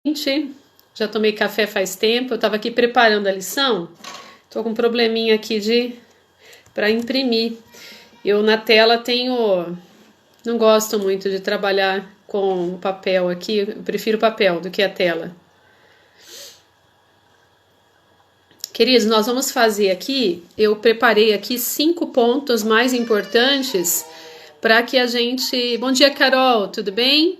Gente, já tomei café faz tempo, eu estava aqui preparando a lição, tô com um probleminha aqui para imprimir. Eu na tela não gosto muito de trabalhar com o papel aqui, eu prefiro papel do que a tela. Queridos, nós vamos fazer aqui, eu preparei aqui 5 pontos mais importantes para que a gente... Bom dia, Carol, tudo bem?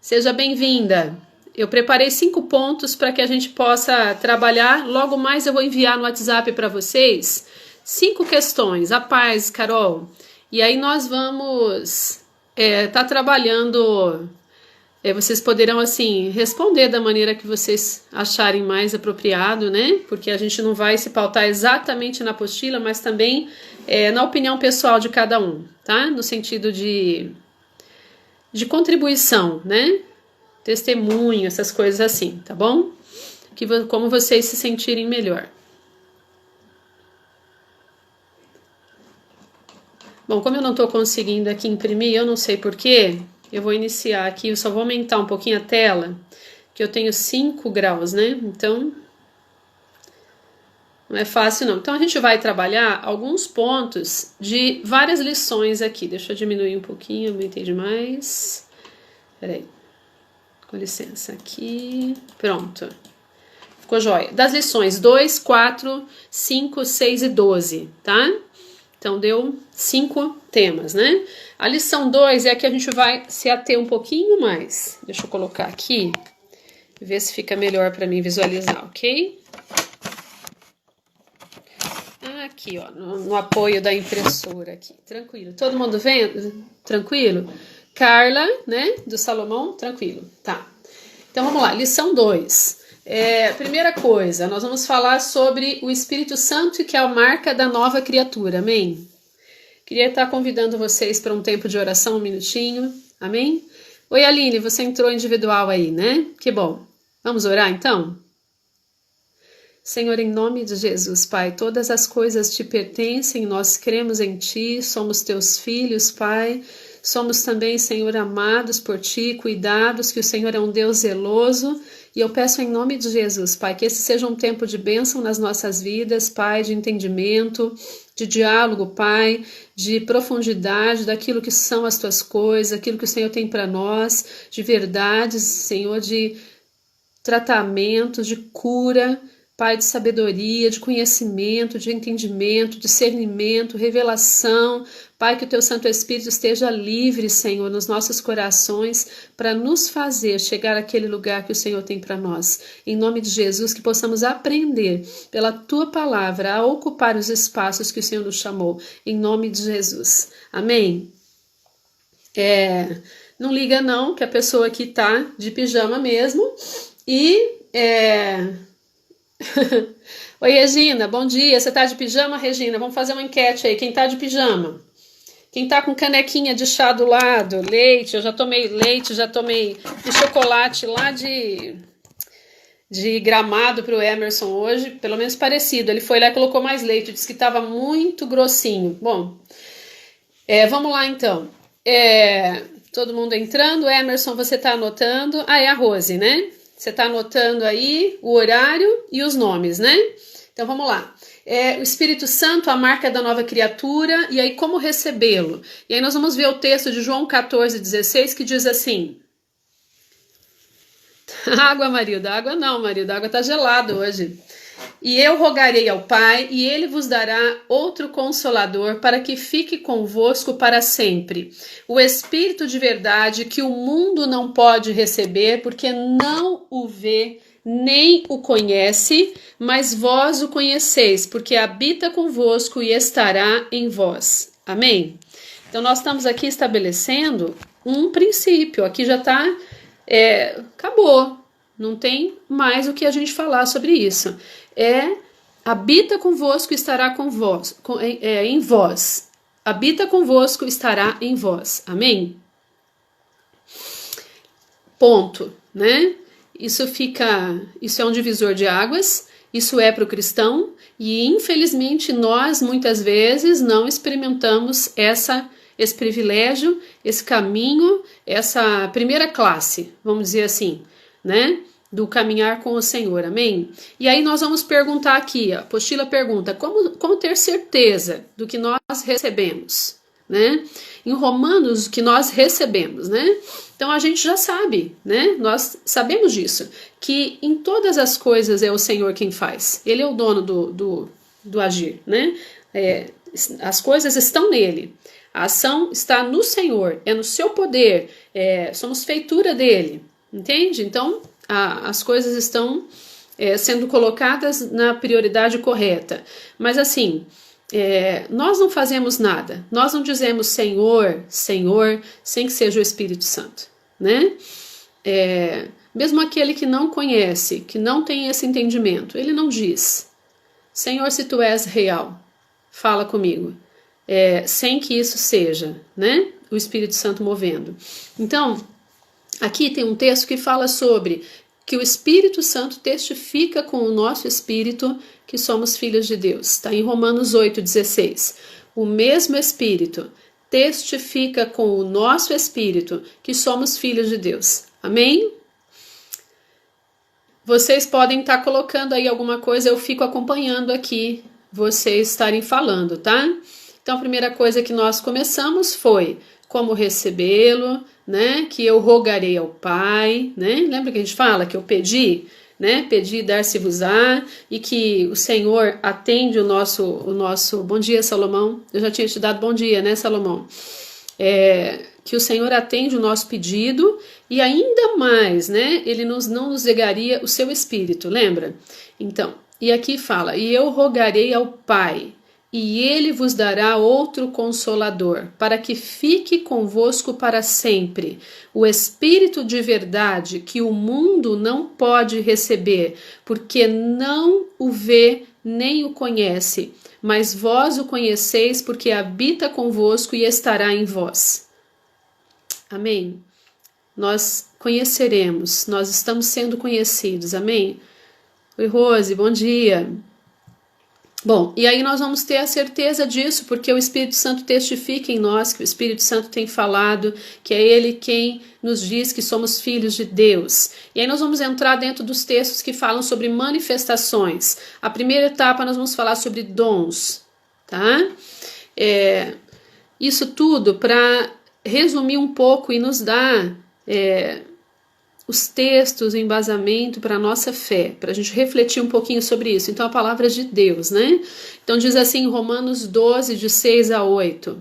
Seja bem-vinda. Eu preparei 5 pontos para que a gente possa trabalhar. Logo mais eu vou enviar no WhatsApp para vocês 5 questões. A paz, Carol. E aí nós vamos tá trabalhando. Vocês poderão assim responder da maneira que vocês acharem mais apropriado, né? Porque a gente não vai se pautar exatamente na apostila, mas também na opinião pessoal de cada um, tá? No sentido de contribuição, né? Testemunho, essas coisas assim, tá bom? Como vocês se sentirem melhor. Bom, como eu não tô conseguindo aqui imprimir, eu não sei porquê, eu vou iniciar aqui, eu só vou aumentar um pouquinho a tela, que eu tenho 5 graus, né? Então, não é fácil não. Então a gente vai trabalhar alguns pontos de várias lições aqui. Deixa eu diminuir um pouquinho, aumentei demais. Peraí. Com licença aqui, pronto, ficou jóia. Das lições 2, 4, 5, 6 e 12, tá? Então deu 5 temas, né? A lição 2 é a que a gente vai se ater um pouquinho mais. Deixa eu colocar aqui, ver se fica melhor para mim visualizar, ok? Aqui, ó, no apoio da impressora aqui, tranquilo. Todo mundo vendo? Tranquilo? Carla, né, do Salomão, tranquilo, tá. Então vamos lá, lição 2. Primeira coisa, nós vamos falar sobre o Espírito Santo, que é a marca da nova criatura, amém? Queria estar convidando vocês para um tempo de oração, um minutinho, amém? Oi, Aline, você entrou individual aí, né? Que bom. Vamos orar então? Senhor, em nome de Jesus, Pai, todas as coisas te pertencem, nós cremos em Ti, somos Teus filhos, Pai. Somos também, Senhor, amados por Ti, cuidados, que o Senhor é um Deus zeloso. E eu peço em nome de Jesus, Pai, que esse seja um tempo de bênção nas nossas vidas, Pai, de entendimento, de diálogo, Pai, de profundidade daquilo que são as Tuas coisas, aquilo que o Senhor tem para nós, de verdades, Senhor, de tratamento, de cura, Pai, de sabedoria, de conhecimento, de entendimento, discernimento, revelação. Pai, que o Teu Santo Espírito esteja livre, Senhor, nos nossos corações, para nos fazer chegar àquele lugar que o Senhor tem para nós. Em nome de Jesus, que possamos aprender pela Tua palavra a ocupar os espaços que o Senhor nos chamou. Em nome de Jesus. Amém? Não liga não, que a pessoa aqui tá de pijama mesmo. E... Oi, Regina, bom dia. Você tá de pijama, Regina? Vamos fazer uma enquete aí. Quem tá de pijama? Quem tá com canequinha de chá do lado? Leite, eu já tomei leite, já tomei de chocolate lá de Gramado pro Emerson hoje, pelo menos parecido. Ele foi lá e colocou mais leite, disse que tava muito grossinho. Bom, vamos lá então. Todo mundo entrando. Emerson, você tá anotando? É a Rose, né? Você está anotando aí o horário e os nomes, né? Então vamos lá. O Espírito Santo, a marca da nova criatura, e aí como recebê-lo? E aí nós vamos ver o texto de João 14,16 que diz assim: água, Marilda, água não, Marilda, a água está gelada hoje. E eu rogarei ao Pai, e Ele vos dará outro Consolador, para que fique convosco para sempre. O Espírito de verdade, que o mundo não pode receber, porque não o vê, nem o conhece, mas vós o conheceis, porque habita convosco e estará em vós. Amém? Então nós estamos aqui estabelecendo um princípio. Aqui já está... acabou. Não tem mais o que a gente falar sobre isso. Habita convosco e estará em vós. Habita convosco e estará em vós. Amém? Ponto, né? Isso é um divisor de águas, isso é para o cristão, e infelizmente nós muitas vezes não experimentamos esse privilégio, esse caminho, essa primeira classe, vamos dizer assim, né? do caminhar com o Senhor, amém? E aí nós vamos perguntar aqui, a apostila pergunta, como ter certeza do que nós recebemos, né? Em Romanos, o que nós recebemos, né? Então a gente já sabe, né? Nós sabemos disso, que em todas as coisas é o Senhor quem faz. Ele é o dono do agir, né? As coisas estão nele. A ação está no Senhor, é no seu poder, somos feitura dele, entende? Então as coisas estão sendo colocadas na prioridade correta. Mas assim, nós não fazemos nada, nós não dizemos Senhor, Senhor, sem que seja o Espírito Santo, né? Mesmo aquele que não conhece, que não tem esse entendimento, ele não diz, Senhor, se tu és real, fala comigo, sem que isso seja, né? O Espírito Santo movendo. Então, aqui tem um texto que fala sobre que o Espírito Santo testifica com o nosso espírito que somos filhos de Deus. Está em Romanos 8,16. O mesmo Espírito testifica com o nosso espírito que somos filhos de Deus. Amém? Vocês podem estar colocando aí alguma coisa, eu fico acompanhando aqui vocês estarem falando, tá? Então a primeira coisa que nós começamos foi como recebê-lo, né? Que eu rogarei ao Pai, né? Lembra que a gente fala que eu pedi, né? Pedi dar-se-vos-á, e que o Senhor atende o nosso bom dia, Salomão. Eu já tinha te dado bom dia, né, Salomão? Que o Senhor atende o nosso pedido e ainda mais, né? Ele não nos negaria o seu espírito, lembra? Então, e aqui fala, e eu rogarei ao Pai, e ele vos dará outro consolador, para que fique convosco para sempre, o Espírito de verdade que o mundo não pode receber, porque não o vê nem o conhece, mas vós o conheceis, porque habita convosco e estará em vós. Amém? Nós conheceremos, nós estamos sendo conhecidos, amém? Oi, Rose, bom dia. Bom, e aí nós vamos ter a certeza disso, porque o Espírito Santo testifica em nós, que o Espírito Santo tem falado, que é Ele quem nos diz que somos filhos de Deus. E aí nós vamos entrar dentro dos textos que falam sobre manifestações. A primeira etapa nós vamos falar sobre dons, tá? Isso tudo para resumir um pouco e nos dar os textos, o embasamento para a nossa fé, para a gente refletir um pouquinho sobre isso. Então, a palavra de Deus, né? Então, diz assim em Romanos 12, de 6 a 8.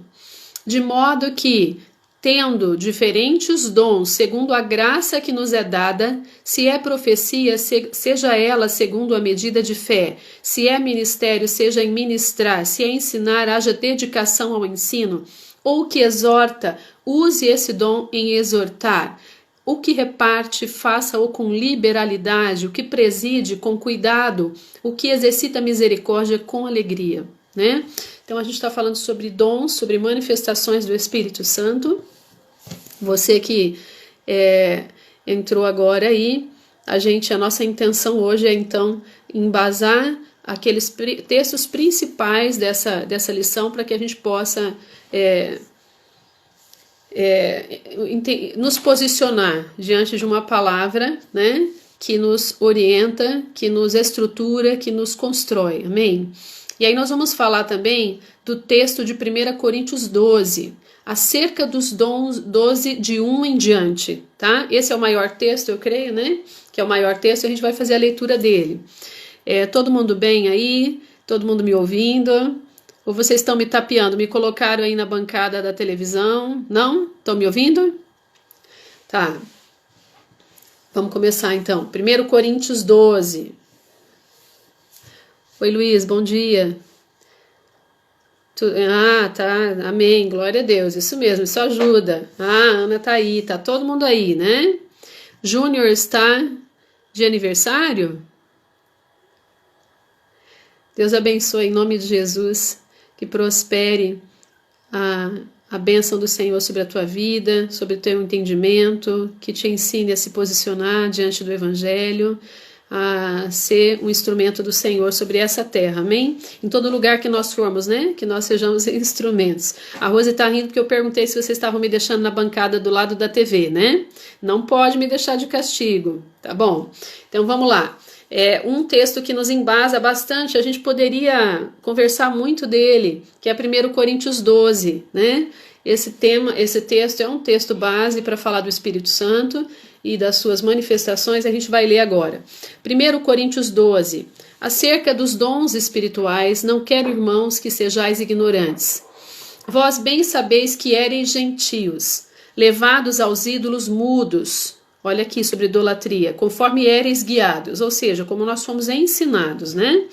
De modo que, tendo diferentes dons, segundo a graça que nos é dada, se é profecia, seja ela segundo a medida de fé, se é ministério, seja em ministrar, se é ensinar, haja dedicação ao ensino, ou que exorta, use esse dom em exortar. O que reparte, faça-o com liberalidade, o que preside, com cuidado, o que exercita misericórdia, com alegria, né? Então a gente está falando sobre dons, sobre manifestações do Espírito Santo. Você que entrou agora aí, a nossa intenção hoje é então embasar aqueles textos principais dessa lição para que a gente possa nos posicionar diante de uma palavra, né, que nos orienta, que nos estrutura, que nos constrói, amém? E aí nós vamos falar também do texto de 1 Coríntios 12, acerca dos dons 12 de 1 em diante, tá? Esse é o maior texto, eu creio, né, que é o maior texto, a gente vai fazer a leitura dele. Todo mundo bem aí? Todo mundo me ouvindo? Ou vocês estão me tapeando? Me colocaram aí na bancada da televisão? Não? Estão me ouvindo? Tá. Vamos começar então. 1 Coríntios 12. Oi, Luiz, bom dia. Tá. Amém. Glória a Deus. Isso mesmo, isso ajuda. A Ana tá aí, tá todo mundo aí, né? Júnior está de aniversário? Deus abençoe em nome de Jesus. Que prospere a bênção do Senhor sobre a tua vida, sobre o teu entendimento, que te ensine a se posicionar diante do Evangelho. a ser um instrumento do Senhor sobre essa terra, amém? Em todo lugar que nós formos, né? Que nós sejamos instrumentos. A Rose tá rindo porque eu perguntei se vocês estavam me deixando na bancada do lado da TV, né? Não pode me deixar de castigo, tá bom? Então vamos lá. É um texto que nos embasa bastante, a gente poderia conversar muito dele, que é 1 Coríntios 12, né? Esse texto é um texto base para falar do Espírito Santo e das suas manifestações, a gente vai ler agora. 1 Coríntios 12. Acerca dos dons espirituais, não quero, irmãos, que sejais ignorantes. Vós bem sabeis que éreis gentios, levados aos ídolos mudos. Olha aqui sobre idolatria, conforme éreis guiados, ou seja, como nós fomos ensinados, né?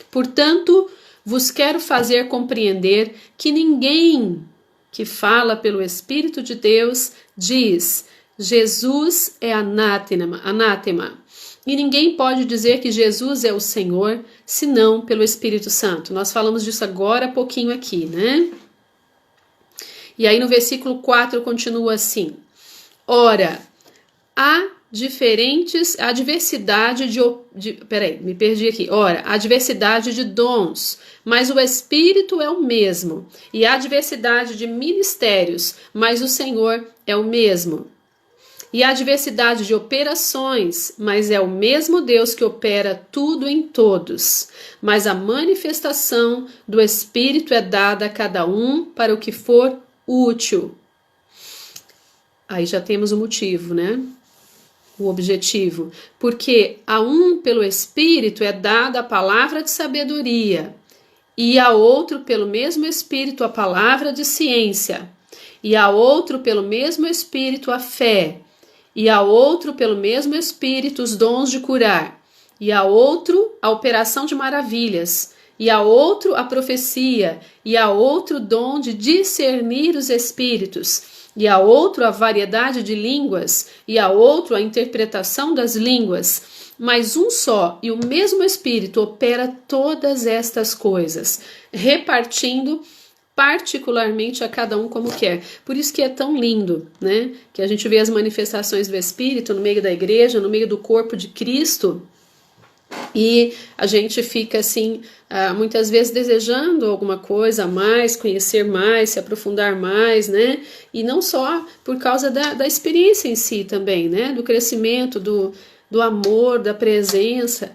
Portanto, vos quero fazer compreender que ninguém que fala pelo Espírito de Deus diz: Jesus é anátema. E ninguém pode dizer que Jesus é o Senhor, senão pelo Espírito Santo. Nós falamos disso agora há pouquinho aqui, né? E aí no versículo 4 continua assim: Ora, há diversidade há diversidade de dons, mas o Espírito é o mesmo. E há diversidade de ministérios, mas o Senhor é o mesmo. E há diversidade de operações, mas é o mesmo Deus que opera tudo em todos. Mas a manifestação do Espírito é dada a cada um para o que for útil. Aí já temos o motivo, né? O objetivo. Porque a um pelo Espírito é dada a palavra de sabedoria, e a outro pelo mesmo Espírito a palavra de ciência, e a outro pelo mesmo Espírito a fé, e a outro pelo mesmo Espírito os dons de curar, e a outro a operação de maravilhas, e a outro a profecia, e a outro dom de discernir os espíritos, e a outro a variedade de línguas, e a outro a interpretação das línguas. Mas um só e o mesmo Espírito opera todas estas coisas, repartindo particularmente a cada um como quer. Por isso que é tão lindo, né? Que a gente vê as manifestações do Espírito no meio da igreja, no meio do corpo de Cristo, e a gente fica assim, muitas vezes desejando alguma coisa a mais, conhecer mais, se aprofundar mais, né? E não só por causa da experiência em si também, né? Do crescimento, do amor, da presença,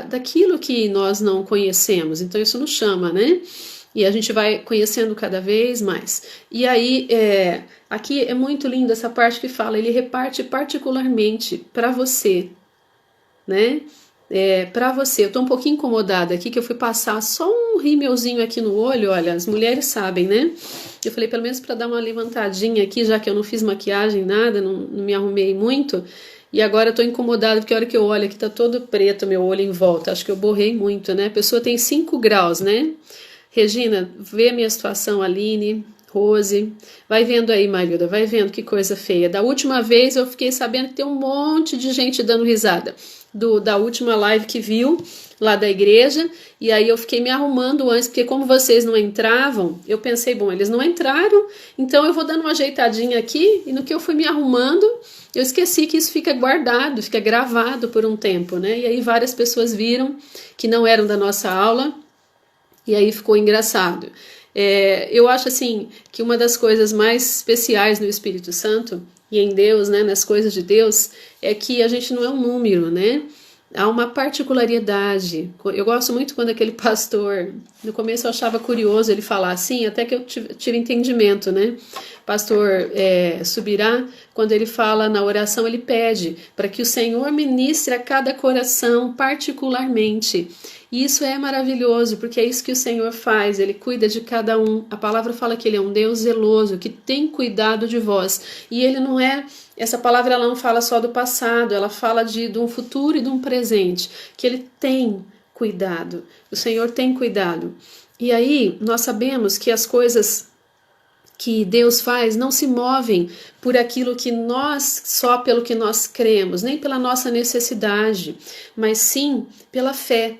daquilo que nós não conhecemos. Então isso nos chama, né? E a gente vai conhecendo cada vez mais. E aí, aqui é muito lindo essa parte que fala, ele reparte particularmente para você, né? Para você. Eu tô um pouquinho incomodada aqui, que eu fui passar só um rímelzinho aqui no olho, olha, as mulheres sabem, né? Eu falei, pelo menos para dar uma levantadinha aqui, já que eu não fiz maquiagem, nada, não me arrumei muito, e agora eu tô incomodada, porque a hora que eu olho aqui tá todo preto meu olho em volta, acho que eu borrei muito, né? A pessoa tem 5 graus, né? Regina, vê a minha situação, Aline, Rose, vai vendo aí, Marilda, vai vendo que coisa feia. Da última vez eu fiquei sabendo que tem um monte de gente dando risada da última live que viu lá da igreja, e aí eu fiquei me arrumando antes, porque como vocês não entravam, eu pensei, bom, eles não entraram, então eu vou dando uma ajeitadinha aqui, e no que eu fui me arrumando, eu esqueci que isso fica guardado, fica gravado por um tempo, né? E aí várias pessoas viram que não eram da nossa aula, e aí ficou engraçado. Eu acho assim que uma das coisas mais especiais no Espírito Santo e em Deus, né, nas coisas de Deus, é que a gente não é um número, né? Há uma particularidade. Eu gosto muito quando aquele pastor, no começo eu achava curioso ele falar assim, até que eu tive entendimento, né? Pastor Subirá, quando ele fala na oração, ele pede para que o Senhor ministre a cada coração particularmente. E isso é maravilhoso, porque é isso que o Senhor faz, Ele cuida de cada um. A palavra fala que Ele é um Deus zeloso, que tem cuidado de vós. E Ele não é, essa palavra ela não fala só do passado, ela fala de um futuro e de um presente, que Ele tem cuidado, o Senhor tem cuidado. E aí nós sabemos que as coisas que Deus faz não se movem por aquilo que só pelo que nós cremos, nem pela nossa necessidade, mas sim pela fé.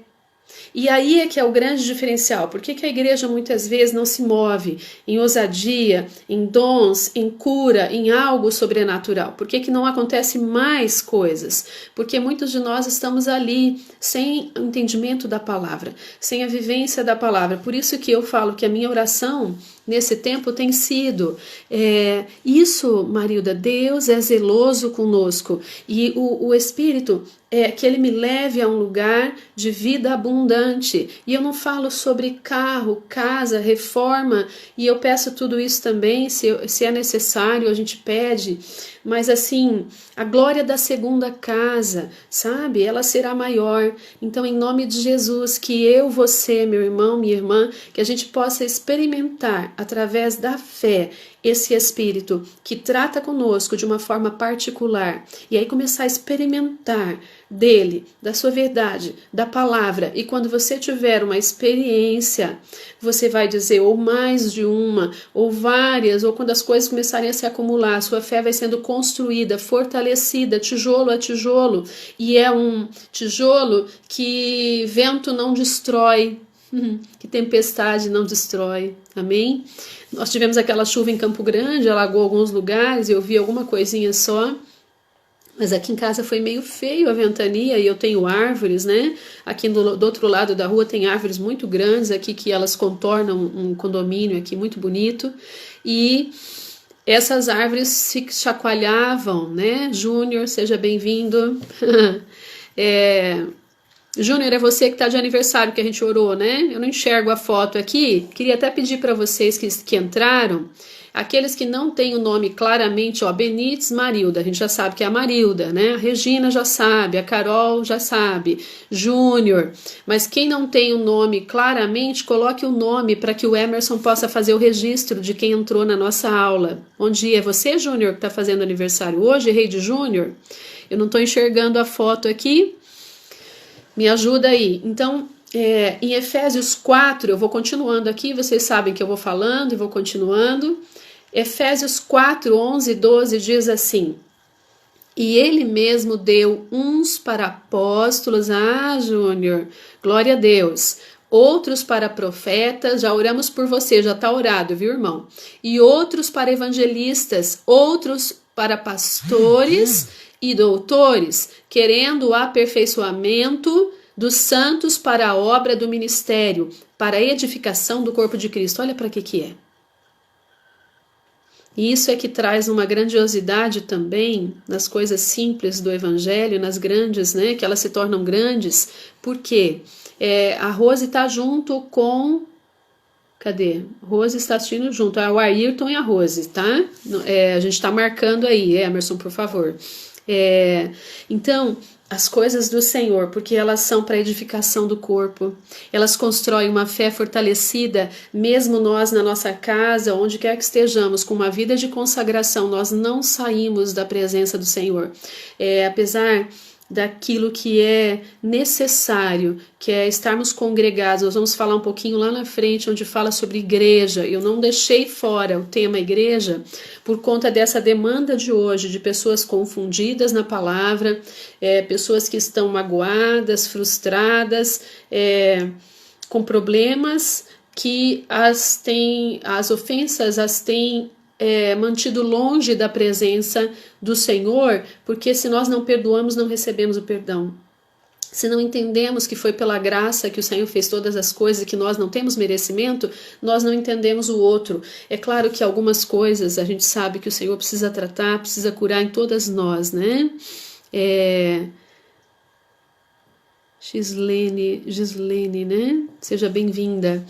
E aí é que é o grande diferencial. Por que a igreja muitas vezes não se move em ousadia, em dons, em cura, em algo sobrenatural? Por que não acontece mais coisas? Porque muitos de nós estamos ali sem entendimento da palavra, sem a vivência da palavra. Por isso que eu falo que a minha oração nesse tempo tem sido isso, Marilda, Deus é zeloso conosco e o Espírito que Ele me leve a um lugar de vida abundante. E eu não falo sobre carro, casa, reforma, e eu peço tudo isso também, se é necessário, a gente pede, mas assim, a glória da segunda casa, sabe? Ela será maior. Então, em nome de Jesus, que eu, você, meu irmão, minha irmã, que a gente possa experimentar através da fé esse Espírito que trata conosco de uma forma particular, e aí começar a experimentar dele, da sua verdade, da palavra. E quando você tiver uma experiência, você vai dizer ou mais de uma, ou várias, ou quando as coisas começarem a se acumular, a sua fé vai sendo construída, fortalecida, tijolo a tijolo, e é um tijolo que vento não destrói, que tempestade não destrói, amém? Nós tivemos aquela chuva em Campo Grande, alagou alguns lugares, eu vi alguma coisinha só, mas aqui em casa foi meio feio a ventania, e eu tenho árvores, né? Aqui do outro lado da rua tem árvores muito grandes aqui, que elas contornam um condomínio aqui muito bonito, e essas árvores se chacoalhavam, né? Júnior, seja bem-vindo. Júnior, é você que está de aniversário que a gente orou, né? Eu não enxergo a foto aqui. Queria até pedir para vocês que entraram, aqueles que não têm o nome claramente, ó, Benites Marilda, a gente já sabe que é a Marilda, né? A Regina já sabe, a Carol já sabe, Júnior. Mas quem não tem o nome claramente, coloque o nome para que o Emerson possa fazer o registro de quem entrou na nossa aula. Bom dia, é você, Júnior, que está fazendo aniversário hoje, Rei de Júnior? Eu não estou enxergando a foto aqui. Me ajuda aí. Então, em Efésios 4, eu vou continuando aqui, vocês sabem que eu vou falando e vou continuando. Efésios 4, 11 e 12 diz assim: e ele mesmo deu uns para apóstolos, Júnior, glória a Deus, outros para profetas, já oramos por você, já está orado, viu, irmão? E outros para evangelistas, outros para pastores e doutores, querendo o aperfeiçoamento dos santos para a obra do ministério, para a edificação do corpo de Cristo. Olha para que é. E isso é que traz uma grandiosidade também nas coisas simples do evangelho, nas grandes, né, que elas se tornam grandes, porque a Rose está junto com... Cadê? Rose está assistindo junto, o Ayrton e a Rose, tá? A gente está marcando aí, Emerson, por favor. Então, as coisas do Senhor, porque elas são para edificação do corpo, elas constroem uma fé fortalecida, mesmo nós na nossa casa, onde quer que estejamos, com uma vida de consagração, nós não saímos da presença do Senhor, apesar daquilo que é necessário, que é estarmos congregados. Nós vamos falar um pouquinho lá na frente, onde fala sobre igreja. Eu não deixei fora o tema igreja por conta dessa demanda de hoje, de pessoas confundidas na palavra, pessoas que estão magoadas, frustradas, com problemas que as ofensas as têm mantido longe da presença do Senhor, porque se nós não perdoamos, não recebemos o perdão. Se não entendemos que foi pela graça que o Senhor fez todas as coisas e que nós não temos merecimento, nós não entendemos o outro. É claro que algumas coisas a gente sabe que o Senhor precisa tratar, precisa curar em todas nós, né? Gislene, né? Seja bem-vinda.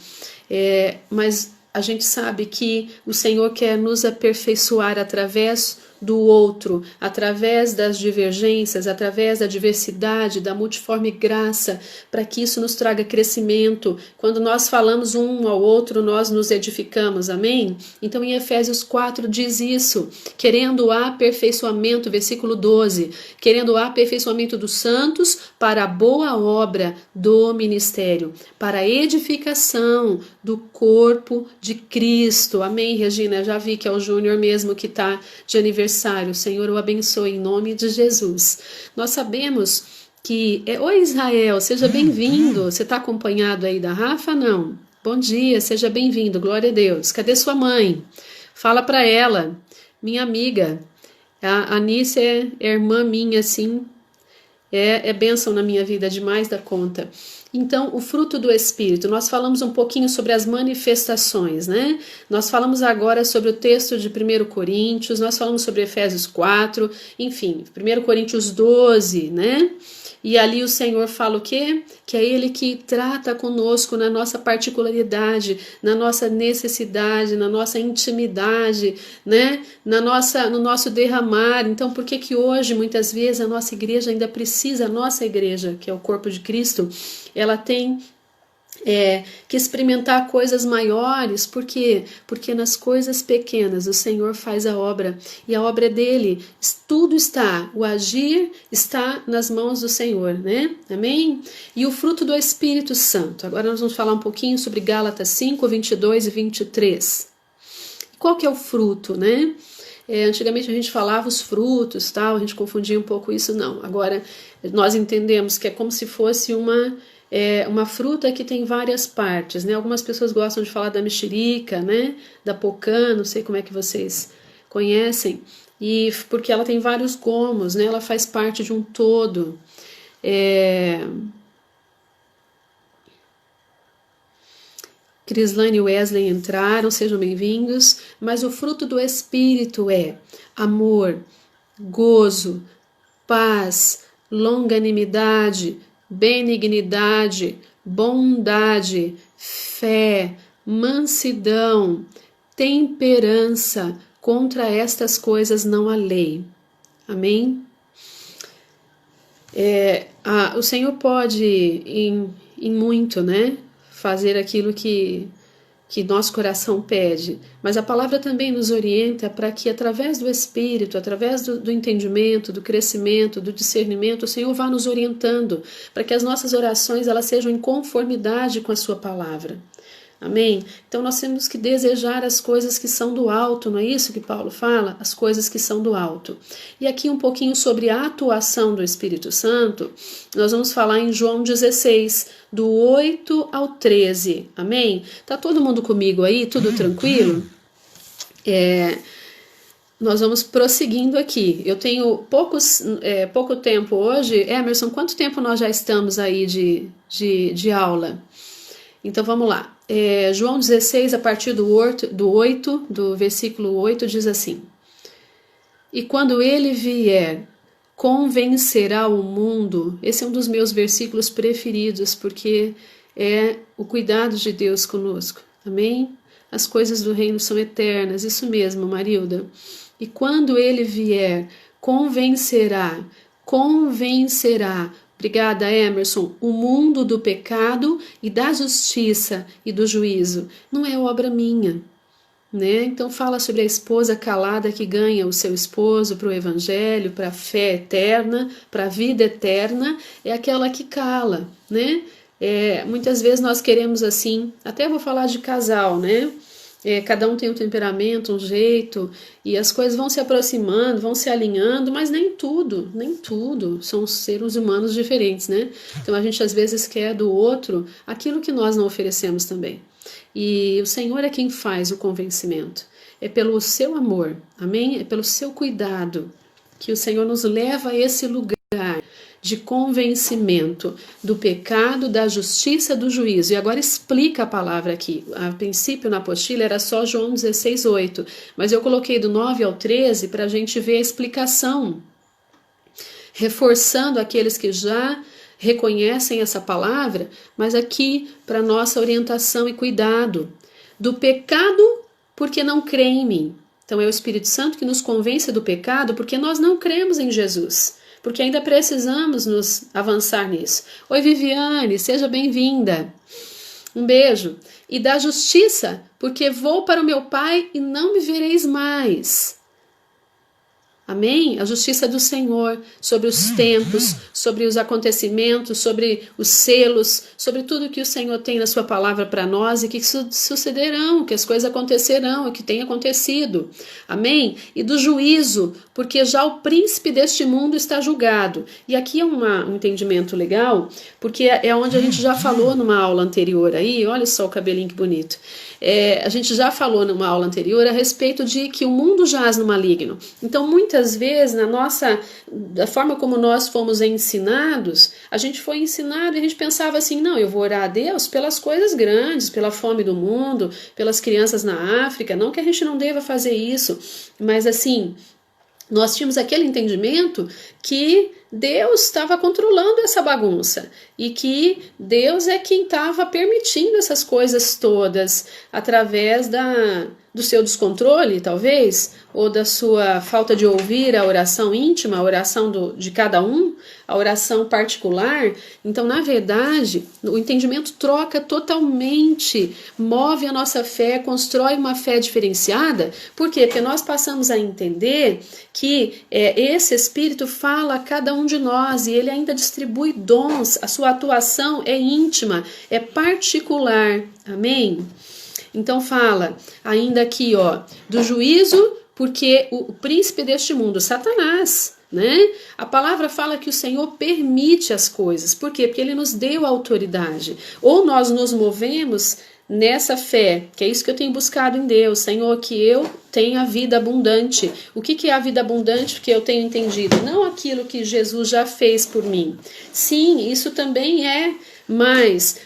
Mas a gente sabe que o Senhor quer nos aperfeiçoar através do outro, através das divergências, através da diversidade, da multiforme graça, para que isso nos traga crescimento. Quando nós falamos um ao outro, nós nos edificamos, amém? Então em Efésios 4 diz isso, querendo o aperfeiçoamento, versículo 12, querendo o aperfeiçoamento dos santos para a boa obra do ministério, para a edificação do corpo de Cristo, amém, Regina? Já vi que é o Júnior mesmo que está de aniversário. O Senhor o abençoe em nome de Jesus. Nós sabemos Oi, Israel, seja bem-vindo. Você está acompanhado aí da Rafa? Não. Bom dia, seja bem-vindo, glória a Deus. Cadê sua mãe? Fala para ela, minha amiga. A Anice é irmã minha, assim, é bênção na minha vida demais da conta. Então, o fruto do Espírito, nós falamos um pouquinho sobre as manifestações, né? Nós falamos agora sobre o texto de 1 Coríntios, nós falamos sobre Efésios 4, enfim, 1 Coríntios 12, né? E ali o Senhor fala o quê? Que é Ele que trata conosco na nossa particularidade, na nossa necessidade, na nossa intimidade, né? No nosso derramar. Então, por que hoje, muitas vezes, a nossa igreja ainda precisa, a nossa igreja, que é o corpo de Cristo, ela tem que experimentar coisas maiores. Por quê? Porque nas coisas pequenas o Senhor faz a obra, e a obra é dele, tudo está, o agir está nas mãos do Senhor, né? Amém? E o fruto do Espírito Santo, agora nós vamos falar um pouquinho sobre Gálatas 5, 22 e 23. Qual que é o fruto, né? Antigamente a gente falava os frutos, tal, a gente confundia um pouco isso, não. Agora nós entendemos que é como se fosse uma fruta que tem várias partes, né? Algumas pessoas gostam de falar da mexerica, né? Da pocã, não sei como é que vocês conhecem, e porque ela tem vários gomos, né? Ela faz parte de um todo. Crislane e Wesley entraram, sejam bem-vindos, mas o fruto do Espírito é amor, gozo, paz, longanimidade, benignidade, bondade, fé, mansidão, temperança. Contra estas coisas não há lei. Amém? O Senhor pode, em muito, né, fazer aquilo que nosso coração pede, mas a palavra também nos orienta para que através do Espírito, através do entendimento, do crescimento, do discernimento, o Senhor vá nos orientando para que as nossas orações elas sejam em conformidade com a sua palavra. Amém? Então nós temos que desejar as coisas que são do alto, não é isso que Paulo fala? As coisas que são do alto. E aqui um pouquinho sobre a atuação do Espírito Santo, nós vamos falar em João 16, do 8 ao 13. Amém? Tá todo mundo comigo aí? Tudo tranquilo? Nós vamos prosseguindo aqui. Eu tenho pouco tempo hoje. Emerson, quanto tempo nós já estamos aí de aula? Então vamos lá. João 16, a partir do versículo 8, diz assim: E quando ele vier, convencerá o mundo. Esse é um dos meus versículos preferidos, porque é o cuidado de Deus conosco. Amém? As coisas do reino são eternas. Isso mesmo, Marilda. E quando ele vier, convencerá. Obrigada, Emerson. O mundo do pecado e da justiça e do juízo. Não é obra minha, né? Então fala sobre a esposa calada que ganha o seu esposo para o evangelho, para a fé eterna, para a vida eterna. É aquela que cala, né? Muitas vezes nós queremos assim, até vou falar de casal, né? Cada um tem um temperamento, um jeito, e as coisas vão se aproximando, vão se alinhando, mas nem tudo, são seres humanos diferentes, né? Então a gente às vezes quer do outro aquilo que nós não oferecemos também. E o Senhor é quem faz o convencimento. É pelo seu amor, amém? É pelo seu cuidado que o Senhor nos leva a esse lugar de convencimento do pecado, da justiça, do juízo. E agora explica a palavra aqui. A princípio na apostila era só João 16, 8, mas eu coloquei do 9 ao 13 para a gente ver a explicação, reforçando aqueles que já reconhecem essa palavra, mas aqui para nossa orientação e cuidado. Do pecado, porque não crê em mim. Então é o Espírito Santo que nos convence do pecado, porque nós não cremos em Jesus. Porque ainda precisamos nos avançar nisso. Oi, Viviane, seja bem-vinda. Um beijo. E da justiça, porque vou para o meu Pai e não me vereis mais. Amém? A justiça do Senhor sobre os tempos, sobre os acontecimentos, sobre os selos, sobre tudo que o Senhor tem na sua palavra para nós e que sucederão, que as coisas acontecerão e que tem acontecido. Amém? E do juízo, porque já o príncipe deste mundo está julgado. E aqui é um entendimento legal, porque é onde a gente já falou numa aula anterior aí, olha só o cabelinho que bonito. A gente já falou numa aula anterior a respeito de que o mundo jaz no maligno. Então, muitas vezes, da forma como nós fomos ensinados, a gente foi ensinado e a gente pensava assim, não, eu vou orar a Deus pelas coisas grandes, pela fome do mundo, pelas crianças na África, não que a gente não deva fazer isso, mas assim, nós tínhamos aquele entendimento que Deus estava controlando essa bagunça e que Deus é quem estava permitindo essas coisas todas através do seu descontrole, talvez, ou da sua falta de ouvir a oração íntima, a oração de cada um, a oração particular. Então, na verdade, o entendimento troca totalmente, move a nossa fé, constrói uma fé diferenciada. Por quê? Porque nós passamos a entender que esse Espírito fala a cada um de nós e ele ainda distribui dons, a sua atuação é íntima, é particular. Amém? Então fala ainda aqui, do juízo, porque o príncipe deste mundo, Satanás, né? A palavra fala que o Senhor permite as coisas. Por quê? Porque ele nos deu autoridade. Ou nós nos movemos nessa fé, que é isso que eu tenho buscado em Deus, Senhor, que eu tenha a vida abundante. O que é a vida abundante? Porque eu tenho entendido, não aquilo que Jesus já fez por mim. Sim, isso também é, mas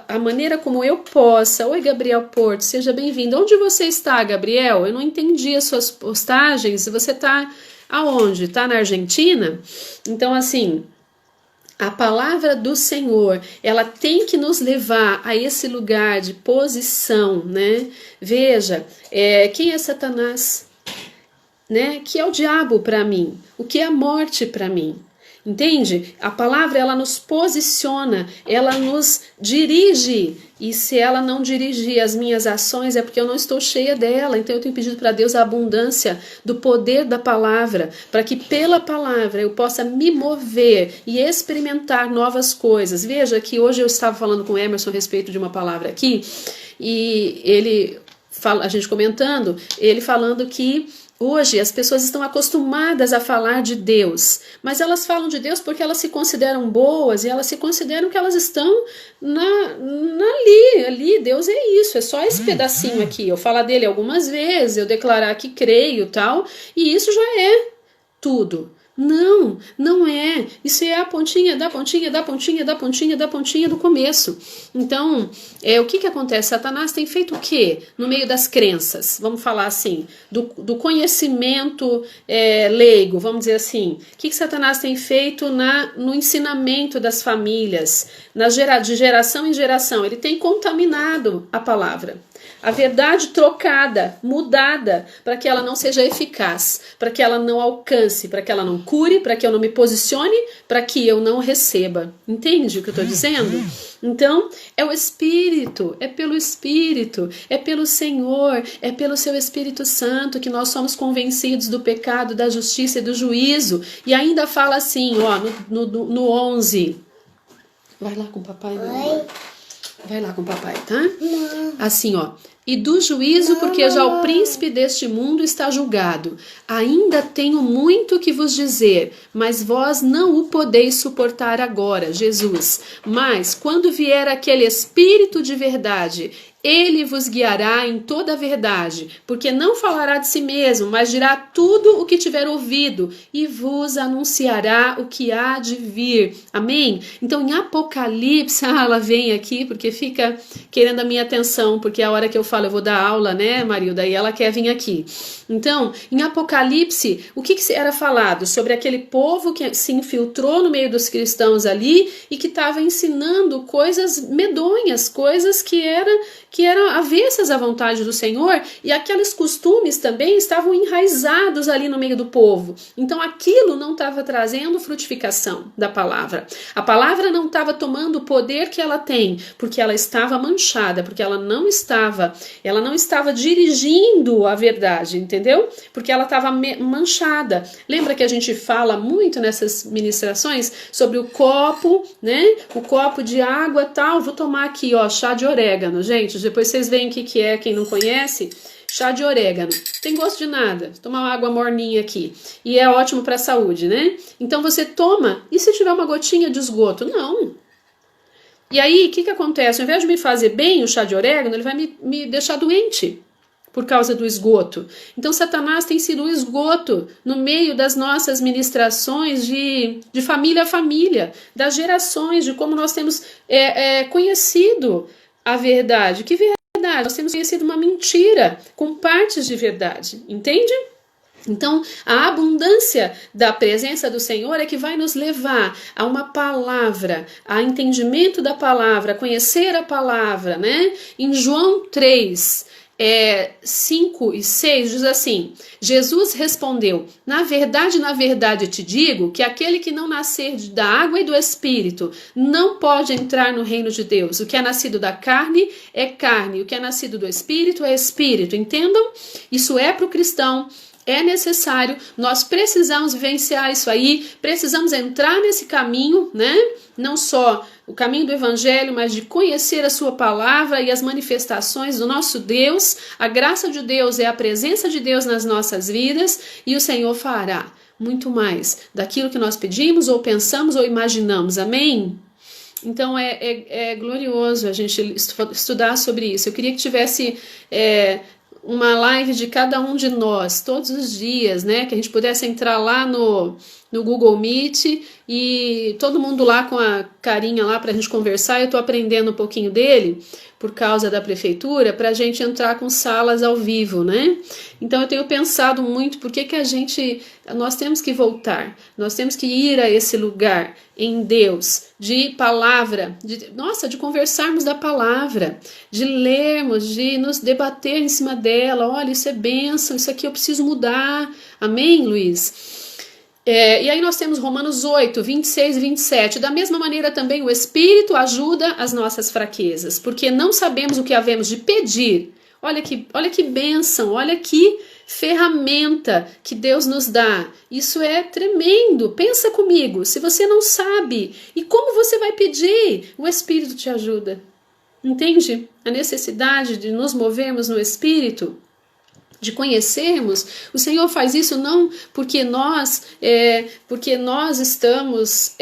a maneira como eu possa... Oi, Gabriel Porto, seja bem-vindo. Onde você está, Gabriel? Eu não entendi as suas postagens. Você está aonde? Está na Argentina? Então, assim... A palavra do Senhor, ela tem que nos levar a esse lugar de posição, né? Veja, quem é Satanás? Né? Que é o diabo para mim? O que é a morte para mim? Entende? A palavra, ela nos posiciona, ela nos dirige. E se ela não dirigir as minhas ações, é porque eu não estou cheia dela. Então eu tenho pedido para Deus a abundância do poder da palavra, para que pela palavra eu possa me mover e experimentar novas coisas. Veja que hoje eu estava falando com o Emerson a respeito de uma palavra aqui, e a gente comentando, ele falando que hoje as pessoas estão acostumadas a falar de Deus, mas elas falam de Deus porque elas se consideram boas e elas se consideram que elas estão ali, Deus é isso, é só esse pedacinho aqui, eu falar dele algumas vezes, eu declarar que creio e tal, e isso já é tudo. Não, não é. Isso é a pontinha da pontinha da pontinha da pontinha da pontinha do começo. Então, o que acontece? Satanás tem feito o quê? No meio das crenças, vamos falar assim, do conhecimento leigo, vamos dizer assim. O que Satanás tem feito no ensinamento das famílias, de geração em geração? Ele tem contaminado a palavra. A verdade trocada, mudada, para que ela não seja eficaz, para que ela não alcance, para que ela não cure, para que eu não me posicione, para que eu não receba. Entende o que eu estou dizendo? Então, é o Espírito, é pelo Espírito, é pelo Senhor, é pelo seu Espírito Santo que nós somos convencidos do pecado, da justiça e do juízo. E ainda fala assim, no 11. Vai lá com o papai, meu amor. Vai lá com o papai, tá? Não. Assim, e do juízo, porque já o príncipe deste mundo está julgado. Ainda tenho muito que vos dizer, mas vós não o podeis suportar agora, Jesus. Mas quando vier aquele Espírito de verdade, ele vos guiará em toda a verdade, porque não falará de si mesmo, mas dirá tudo o que tiver ouvido e vos anunciará o que há de vir. Amém? Então, em Apocalipse, ela vem aqui porque fica querendo a minha atenção, porque a hora que eu falo, eu vou dar aula, né, Marilda? E ela quer vir aqui. Então, em Apocalipse, o que era falado? Sobre aquele povo que se infiltrou no meio dos cristãos ali e que estava ensinando coisas medonhas, coisas que eram avessas à vontade do Senhor, e aqueles costumes também estavam enraizados ali no meio do povo. Então aquilo não estava trazendo frutificação da palavra. A palavra não estava tomando o poder que ela tem, porque ela estava manchada, porque ela não estava Ela não estava dirigindo a verdade, entendeu? Porque ela estava manchada. Lembra que a gente fala muito nessas ministrações sobre o copo, né? O copo de água tal. Vou tomar aqui, ó, chá de orégano, gente. Depois vocês veem o que é, quem não conhece. Chá de orégano. Tem gosto de nada. Tomar uma água morninha aqui. E é ótimo para a saúde, né? Então você toma. E se tiver uma gotinha de esgoto? Não. E aí, o que acontece? Ao invés de me fazer bem o chá de orégano, ele vai me deixar doente por causa do esgoto. Então, Satanás tem sido o esgoto no meio das nossas ministrações de família a família, das gerações, de como nós temos conhecido a verdade. Que verdade? Nós temos conhecido uma mentira com partes de verdade, entende? Então, a abundância da presença do Senhor é que vai nos levar a uma palavra, a entendimento da palavra, a conhecer a palavra, né? Em João 3, 5 e 6 diz assim: Jesus respondeu: na verdade te digo que aquele que não nascer da água e do Espírito não pode entrar no reino de Deus. O que é nascido da carne é carne, o que é nascido do Espírito é Espírito. Entendam? Isso é para o cristão. É necessário, nós precisamos vivenciar isso aí, precisamos entrar nesse caminho, né? Não só o caminho do Evangelho, mas de conhecer a sua palavra e as manifestações do nosso Deus. A graça de Deus é a presença de Deus nas nossas vidas e o Senhor fará muito mais daquilo que nós pedimos ou pensamos ou imaginamos. Amém? Então é glorioso a gente estudar sobre isso. Eu queria que tivesse uma live de cada um de nós, todos os dias, né? Que a gente pudesse entrar lá no Google Meet e todo mundo lá com a carinha lá pra gente conversar. Eu tô aprendendo um pouquinho dele por causa da prefeitura, pra gente entrar com salas ao vivo, né? Então eu tenho pensado muito por que nós temos que voltar, nós temos que ir a esse lugar em Deus, de palavra, de conversarmos da palavra, de lermos, de nos debater em cima dela. Olha, isso é bênção, isso aqui eu preciso mudar. Amém, Luiz? E aí nós temos Romanos 8, 26 e 27. Da mesma maneira também o Espírito ajuda as nossas fraquezas, porque não sabemos o que havemos de pedir. Olha que bênção, olha que ferramenta que Deus nos dá. Isso é tremendo. Pensa comigo, se você não sabe, e como você vai pedir? O Espírito te ajuda. Entende? A necessidade de nos movermos no Espírito, de conhecermos. O Senhor faz isso não porque nós estamos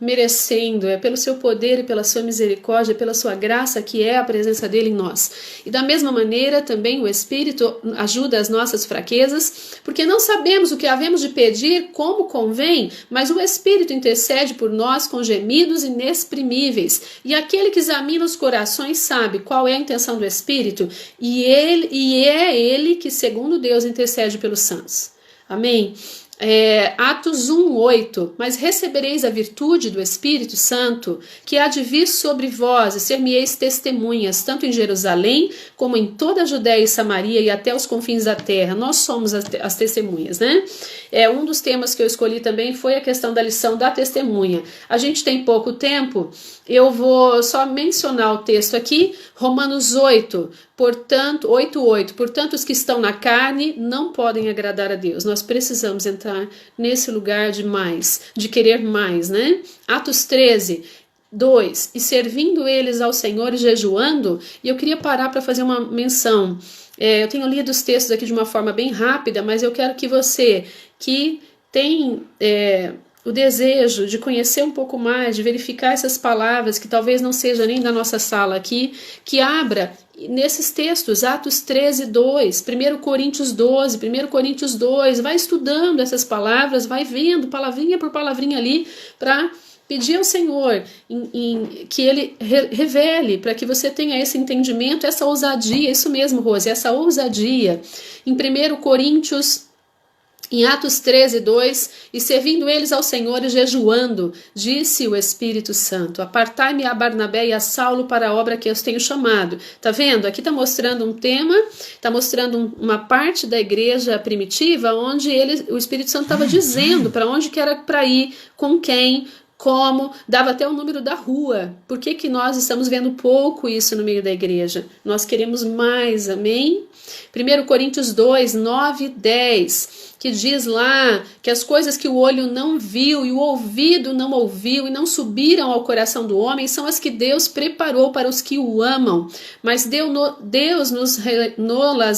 merecendo, é pelo seu poder e pela sua misericórdia, pela sua graça, que é a presença dele em nós. E da mesma maneira também o Espírito ajuda as nossas fraquezas, porque não sabemos o que havemos de pedir como convém, mas o Espírito intercede por nós com gemidos inexprimíveis. E aquele que examina os corações sabe qual é a intenção do Espírito, e é ele que, segundo Deus, intercede pelos santos. Amém? Atos 1, 8. Mas recebereis a virtude do Espírito Santo, que há de vir sobre vós, e ser-me-eis testemunhas, tanto em Jerusalém, como em toda a Judéia e Samaria, e até os confins da terra. Nós somos as testemunhas, né? Um dos temas que eu escolhi também foi a questão da lição da testemunha. A gente tem pouco tempo, eu vou só mencionar o texto aqui, Romanos 8, portanto, 8:8. Portanto, os que estão na carne não podem agradar a Deus. Nós precisamos entrar nesse lugar de querer mais, né? Atos 13, 2. E servindo eles ao Senhor e jejuando, e eu queria parar para fazer uma menção. Eu tenho lido os textos aqui de uma forma bem rápida, mas eu quero que você, que tem o desejo de conhecer um pouco mais, de verificar essas palavras, que talvez não seja nem da nossa sala aqui, que abra nesses textos, Atos 13, 2, 1 Coríntios 12, 1 Coríntios 2, vai estudando essas palavras, vai vendo palavrinha por palavrinha ali, para pedir ao Senhor que Ele revele, para que você tenha esse entendimento, essa ousadia, isso mesmo, Rose, essa ousadia. Em 1 Coríntios, em Atos 13, 2, e servindo eles ao Senhor e jejuando, disse o Espírito Santo: apartai-me a Barnabé e a Saulo para a obra que eu os tenho chamado. Tá vendo? Aqui está mostrando um tema, está mostrando uma parte da igreja primitiva, onde o Espírito Santo estava dizendo para onde que era para ir, com quem, como dava até o número da rua. Por que que nós estamos vendo pouco isso no meio da igreja? Nós queremos mais, amém? 1 Coríntios 2, 9 e 10, que diz lá que as coisas que o olho não viu e o ouvido não ouviu e não subiram ao coração do homem são as que Deus preparou para os que o amam. Mas Deus nos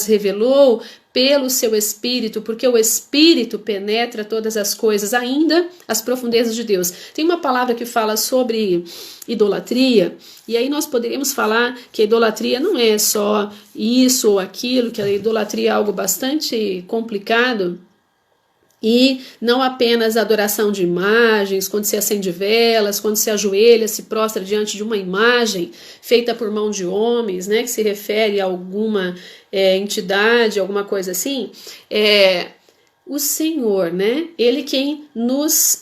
revelou pelo seu Espírito, porque o Espírito penetra todas as coisas, ainda as profundezas de Deus. Tem uma palavra que fala sobre idolatria, e aí nós poderíamos falar que a idolatria não é só isso ou aquilo, que a idolatria é algo bastante complicado, e não apenas a adoração de imagens, quando se acende velas, quando se ajoelha, se prostra diante de uma imagem feita por mão de homens, né, que se refere a alguma entidade, alguma coisa assim, o Senhor, né, ele quem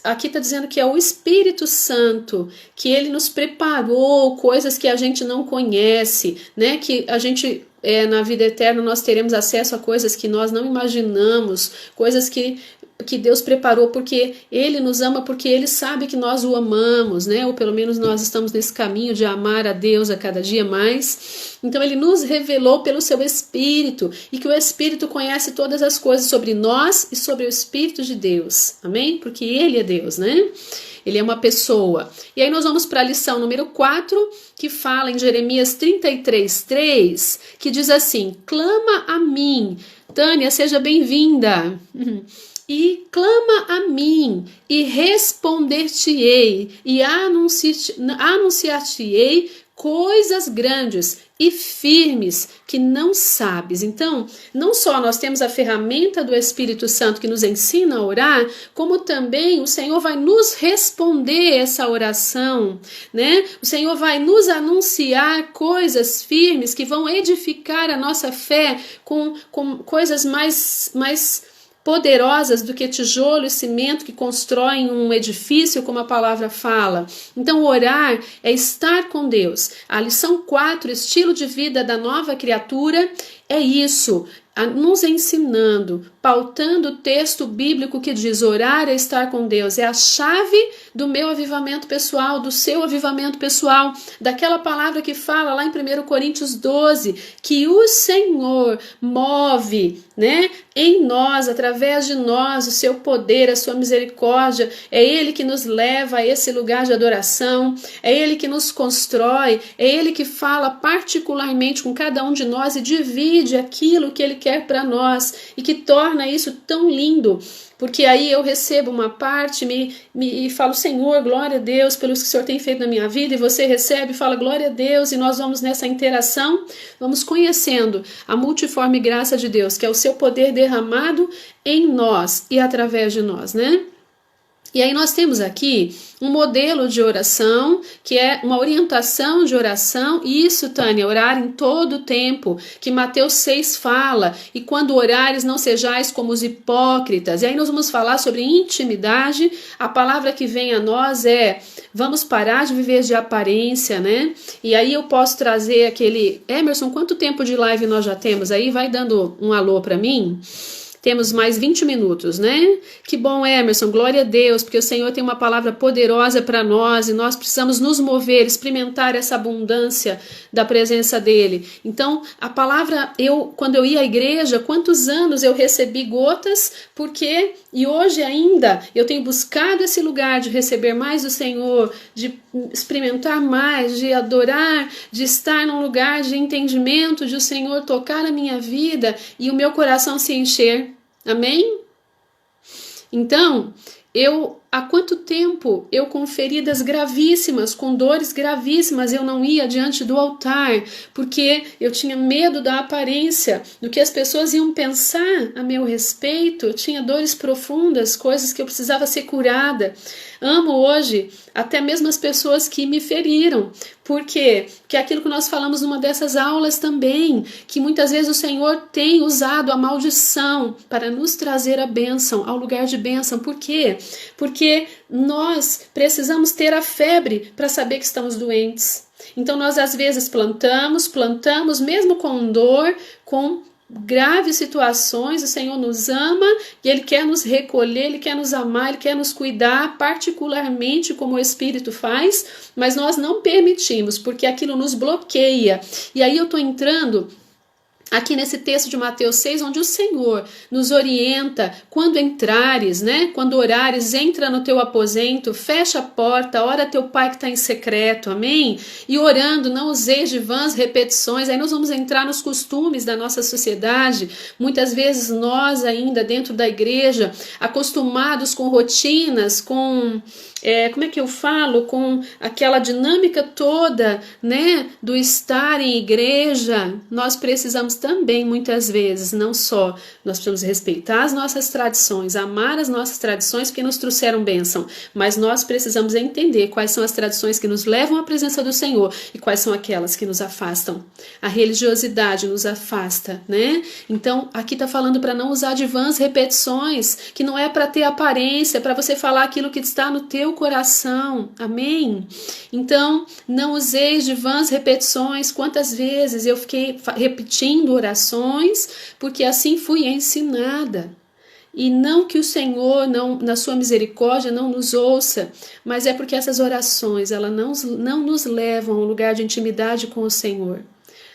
aqui está dizendo que é o Espírito Santo, que ele nos preparou coisas que a gente não conhece, né, que a gente... na vida eterna nós teremos acesso a coisas que nós não imaginamos, coisas que Deus preparou porque Ele nos ama, porque Ele sabe que nós o amamos, né? Ou pelo menos nós estamos nesse caminho de amar a Deus a cada dia mais. Então Ele nos revelou pelo seu Espírito, e que o Espírito conhece todas as coisas sobre nós e sobre o Espírito de Deus, amém? Porque Ele é Deus, né? Ele é uma pessoa. E aí nós vamos para a lição número 4, que fala em Jeremias 33:3, que diz assim: clama a mim. Tânia, seja bem-vinda. E clama a mim, e responder-te-ei, e anunciar-te-ei coisas grandes e firmes que não sabes. Então, não só nós temos a ferramenta do Espírito Santo que nos ensina a orar, como também o Senhor vai nos responder essa oração, né? O Senhor vai nos anunciar coisas firmes que vão edificar a nossa fé com coisas mais poderosas do que tijolo e cimento que constroem um edifício, como a palavra fala. Então, orar é estar com Deus. A lição 4, estilo de vida da nova criatura, é isso, nos ensinando, pautando o texto bíblico que diz: orar é estar com Deus, é a chave do meu avivamento pessoal, do seu avivamento pessoal, daquela palavra que fala lá em 1 Coríntios 12, que o Senhor move, né, em nós, através de nós, o seu poder, a sua misericórdia. É Ele que nos leva a esse lugar de adoração, é Ele que nos constrói, é Ele que fala particularmente com cada um de nós e divide aquilo que Ele quer para nós, e que torna isso tão lindo, porque aí eu recebo uma parte e falo: Senhor, glória a Deus pelo que o Senhor tem feito na minha vida, e você recebe e fala: glória a Deus, e nós vamos nessa interação, vamos conhecendo a multiforme graça de Deus, que é o seu poder derramado em nós e através de nós, né? E aí nós temos aqui um modelo de oração, que é uma orientação de oração. Isso, Tânia, orar em todo o tempo, que Mateus 6 fala: e quando orares não sejais como os hipócritas. E aí nós vamos falar sobre intimidade. A palavra que vem a nós é: vamos parar de viver de aparência, né? E aí eu posso trazer aquele... Emerson, quanto tempo de live nós já temos aí? Vai dando um alô para mim. Temos mais 20 minutos, né? Que bom, Emerson, glória a Deus, porque o Senhor tem uma palavra poderosa para nós e nós precisamos nos mover, experimentar essa abundância da presença dEle. Então, a palavra, quando eu ia à igreja, quantos anos eu recebi gotas, porque, e hoje ainda, eu tenho buscado esse lugar de receber mais do Senhor, de experimentar mais, de adorar, de estar num lugar de entendimento, de o Senhor tocar a minha vida e o meu coração se encher. Amém? Então, há quanto tempo eu com feridas gravíssimas, com dores gravíssimas, eu não ia diante do altar, porque eu tinha medo da aparência, do que as pessoas iam pensar a meu respeito. Eu tinha dores profundas, coisas que eu precisava ser curada. Amo hoje até mesmo as pessoas que me feriram. Por quê? Porque é aquilo que nós falamos numa dessas aulas também, que muitas vezes o Senhor tem usado a maldição para nos trazer a bênção, ao lugar de bênção. Por quê? Porque nós precisamos ter a febre para saber que estamos doentes. Então nós às vezes plantamos, mesmo com dor, com graves situações, o Senhor nos ama e Ele quer nos recolher, Ele quer nos amar, Ele quer nos cuidar, particularmente como o Espírito faz, mas nós não permitimos, porque aquilo nos bloqueia. E aí eu estou entrando aqui nesse texto de Mateus 6, onde o Senhor nos orienta, quando entrares, né? Quando orares, entra no teu aposento, fecha a porta, ora teu pai que está em secreto, amém? E orando, não useis de vãs repetições. Aí nós vamos entrar nos costumes da nossa sociedade. Muitas vezes nós ainda dentro da igreja, acostumados com rotinas, com... como é que eu falo? Com aquela dinâmica toda, né? Do estar em igreja, nós precisamos também, muitas vezes, não só, nós precisamos respeitar as nossas tradições, amar as nossas tradições porque nos trouxeram bênção, mas nós precisamos entender quais são as tradições que nos levam à presença do Senhor e quais são aquelas que nos afastam. A religiosidade nos afasta, né? Então, aqui está falando para não usar de vãs repetições, que não é para ter aparência, é para você falar aquilo que está no teu coração, amém? Então, não useis de vãs repetições. Quantas vezes eu fiquei repetindo orações, porque assim fui ensinada. E não que o Senhor, não, na sua misericórdia, não nos ouça, mas é porque essas orações, elas não nos levam a um lugar de intimidade com o Senhor.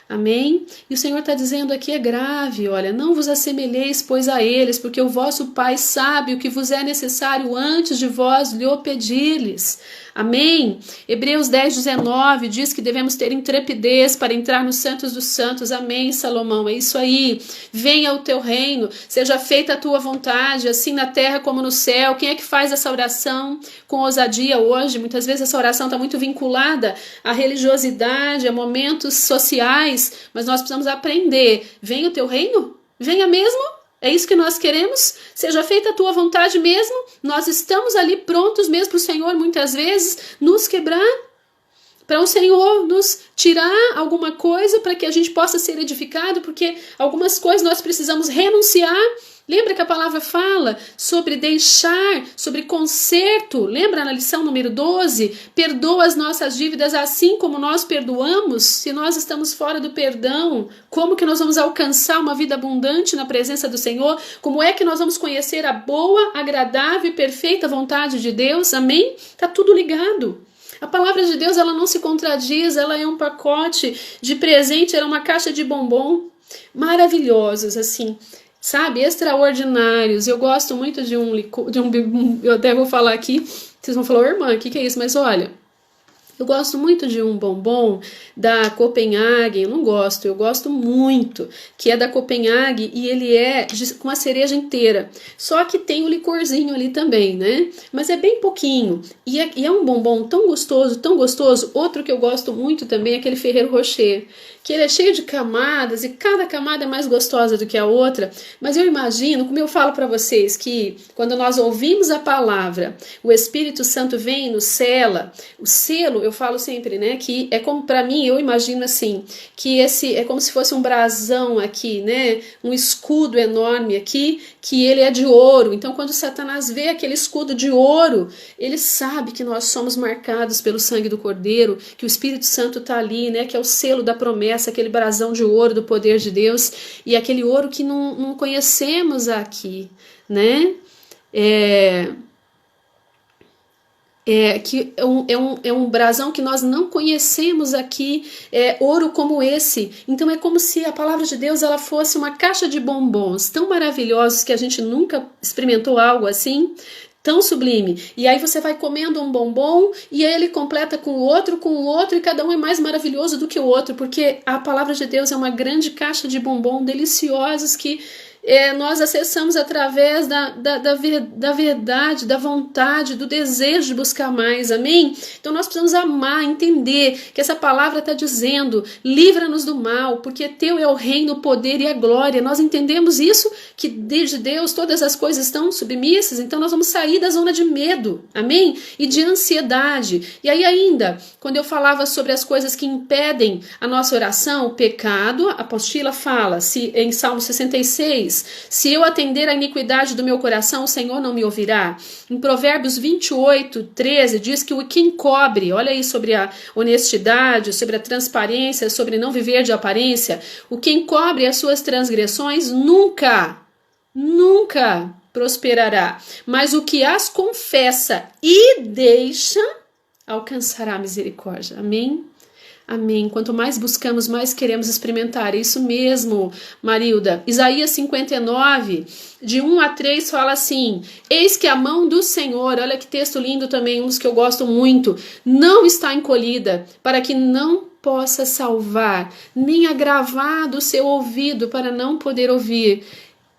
Amém? E o Senhor está dizendo aqui, é grave, olha, não vos assemelheis, pois, a eles, porque o vosso Pai sabe o que vos é necessário antes de vós lhe o pedir-lhes. Amém? Hebreus 10:19 diz que devemos ter intrepidez para entrar nos santos dos santos. Amém, Salomão? É isso aí. Venha o teu reino, seja feita a tua vontade, assim na terra como no céu. Quem é que faz essa oração com ousadia hoje? Muitas vezes essa oração está muito vinculada à religiosidade, a momentos sociais, mas nós precisamos aprender. Venha o teu reino? Venha mesmo? É isso que nós queremos? Seja feita a tua vontade mesmo? Nós estamos ali prontos mesmo para o Senhor muitas vezes nos quebrar? Para o Senhor nos tirar alguma coisa para que a gente possa ser edificado? Porque algumas coisas nós precisamos renunciar. Lembra que a palavra fala sobre deixar, sobre conserto? Lembra na lição número 12? Perdoa as nossas dívidas assim como nós perdoamos. Se nós estamos fora do perdão, como que nós vamos alcançar uma vida abundante na presença do Senhor? Como é que nós vamos conhecer a boa, agradável e perfeita vontade de Deus? Amém? Está tudo ligado. A palavra de Deus, ela não se contradiz, ela é um pacote de presente, ela é uma caixa de bombom maravilhosos, assim, sabe, extraordinários. Eu gosto muito de um licor, eu até vou falar aqui, vocês vão falar, irmã, o que é isso? Mas olha, eu gosto muito de um bombom da Copenhague, eu gosto muito, que é da Copenhague e ele é com a cereja inteira, só que tem o licorzinho ali também, né? Mas é bem pouquinho, e é um bombom tão gostoso. Outro que eu gosto muito também é aquele Ferrero Rocher, que ele é cheio de camadas e cada camada é mais gostosa do que a outra, mas eu imagino, como eu falo para vocês, que quando nós ouvimos a palavra, o Espírito Santo vem e nos sela, o selo, eu falo sempre, né, que é como, para mim, eu imagino assim, que esse é como se fosse um brasão aqui, né, um escudo enorme aqui, que ele é de ouro. Então quando Satanás vê aquele escudo de ouro, ele sabe que nós somos marcados pelo sangue do Cordeiro, que o Espírito Santo está ali, né, que é o selo da promessa, aquele brasão de ouro do poder de Deus, e aquele ouro que não conhecemos aqui, né? É um brasão que nós não conhecemos aqui, ouro como esse. Então é como se a palavra de Deus ela fosse uma caixa de bombons tão maravilhosos que a gente nunca experimentou algo assim, tão sublime. E aí você vai comendo um bombom e aí ele completa com o outro, e cada um é mais maravilhoso do que o outro, porque a palavra de Deus é uma grande caixa de bombom deliciosos que nós acessamos através da verdade, da vontade, do desejo de buscar mais, amém? Então nós precisamos amar, entender que essa palavra está dizendo, livra-nos do mal, porque teu é o reino, o poder e a glória. Nós entendemos isso, que desde Deus todas as coisas estão submissas, então nós vamos sair da zona de medo, amém? E de ansiedade. E aí ainda, quando eu falava sobre as coisas que impedem a nossa oração, o pecado, a apostila fala, se em Salmo 66, transgressões? Se eu atender à iniquidade do meu coração, o Senhor não me ouvirá? Em Provérbios 28:13 diz que o que encobre, olha aí sobre a honestidade, sobre a transparência, sobre não viver de aparência, o que encobre as suas transgressões nunca prosperará, mas o que as confessa e deixa alcançará misericórdia. Amém? Amém. Quanto mais buscamos, mais queremos experimentar. É isso mesmo, Marilda. Isaías 59, de 1 a 3, fala assim: eis que a mão do Senhor, olha que texto lindo também, um dos que eu gosto muito, não está encolhida, para que não possa salvar, nem agravado o seu ouvido para não poder ouvir.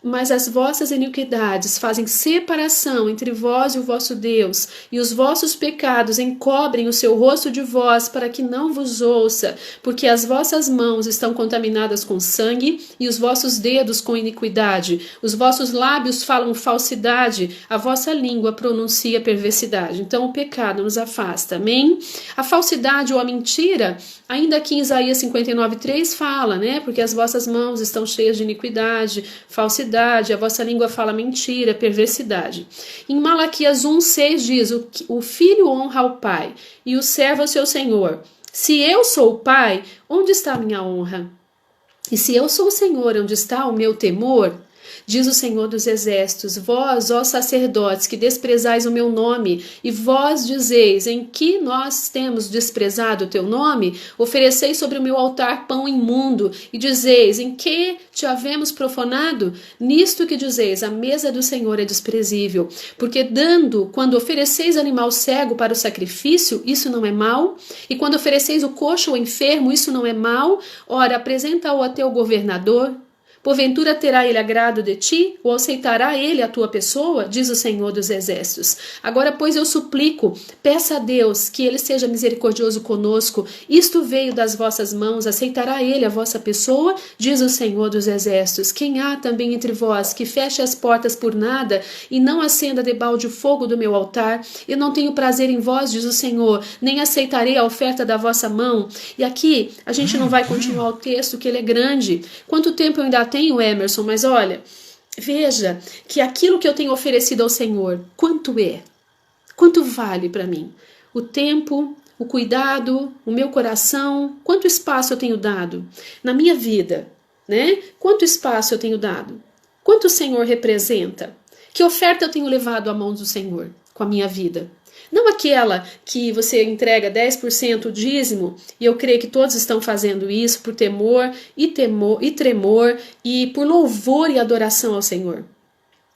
Mas as vossas iniquidades fazem separação entre vós e o vosso Deus, e os vossos pecados encobrem o seu rosto de vós, para que não vos ouça, porque as vossas mãos estão contaminadas com sangue, e os vossos dedos com iniquidade. Os vossos lábios falam falsidade, a vossa língua pronuncia perversidade. Então o pecado nos afasta, amém? A falsidade ou a mentira, ainda aqui em Isaías 59:3 fala, né? Porque as vossas mãos estão cheias de iniquidade, falsidade, a vossa língua fala mentira, perversidade. Em Malaquias 1:6 diz: o filho honra ao pai e o servo ao seu senhor. Se eu sou o pai, onde está a minha honra? E se eu sou o Senhor, onde está o meu temor? Diz o Senhor dos Exércitos: vós, ó sacerdotes, que desprezais o meu nome, e vós dizeis: em que nós temos desprezado o teu nome? Ofereceis sobre o meu altar pão imundo, e dizeis: em que te havemos profanado? Nisto que dizeis: a mesa do Senhor é desprezível. Porque quando ofereceis animal cego para o sacrifício, isso não é mal? E quando ofereceis o coxo ou enfermo, isso não é mal? Ora, apresenta-o a teu governador. Porventura terá ele agrado de ti, ou aceitará ele a tua pessoa? Diz o Senhor dos Exércitos. Agora, pois, eu suplico, peça a Deus que ele seja misericordioso conosco. Isto veio das vossas mãos, aceitará ele a vossa pessoa? Diz o Senhor dos Exércitos. Quem há também entre vós que feche as portas por nada e não acenda debalde o fogo do meu altar? Eu não tenho prazer em vós, diz o Senhor, nem aceitarei a oferta da vossa mão. E aqui a gente não vai continuar o texto, que ele é grande. Quanto tempo eu ainda tenho, Emerson? Mas olha, veja que aquilo que eu tenho oferecido ao Senhor, quanto é? Quanto vale para mim? O tempo, o cuidado, o meu coração, quanto espaço eu tenho dado na minha vida, né? Quanto espaço eu tenho dado? Quanto o Senhor representa? Que oferta eu tenho levado à mão do Senhor com a minha vida? Não aquela que você entrega 10% dízimo, e eu creio que todos estão fazendo isso por temor e tremor e por louvor e adoração ao Senhor.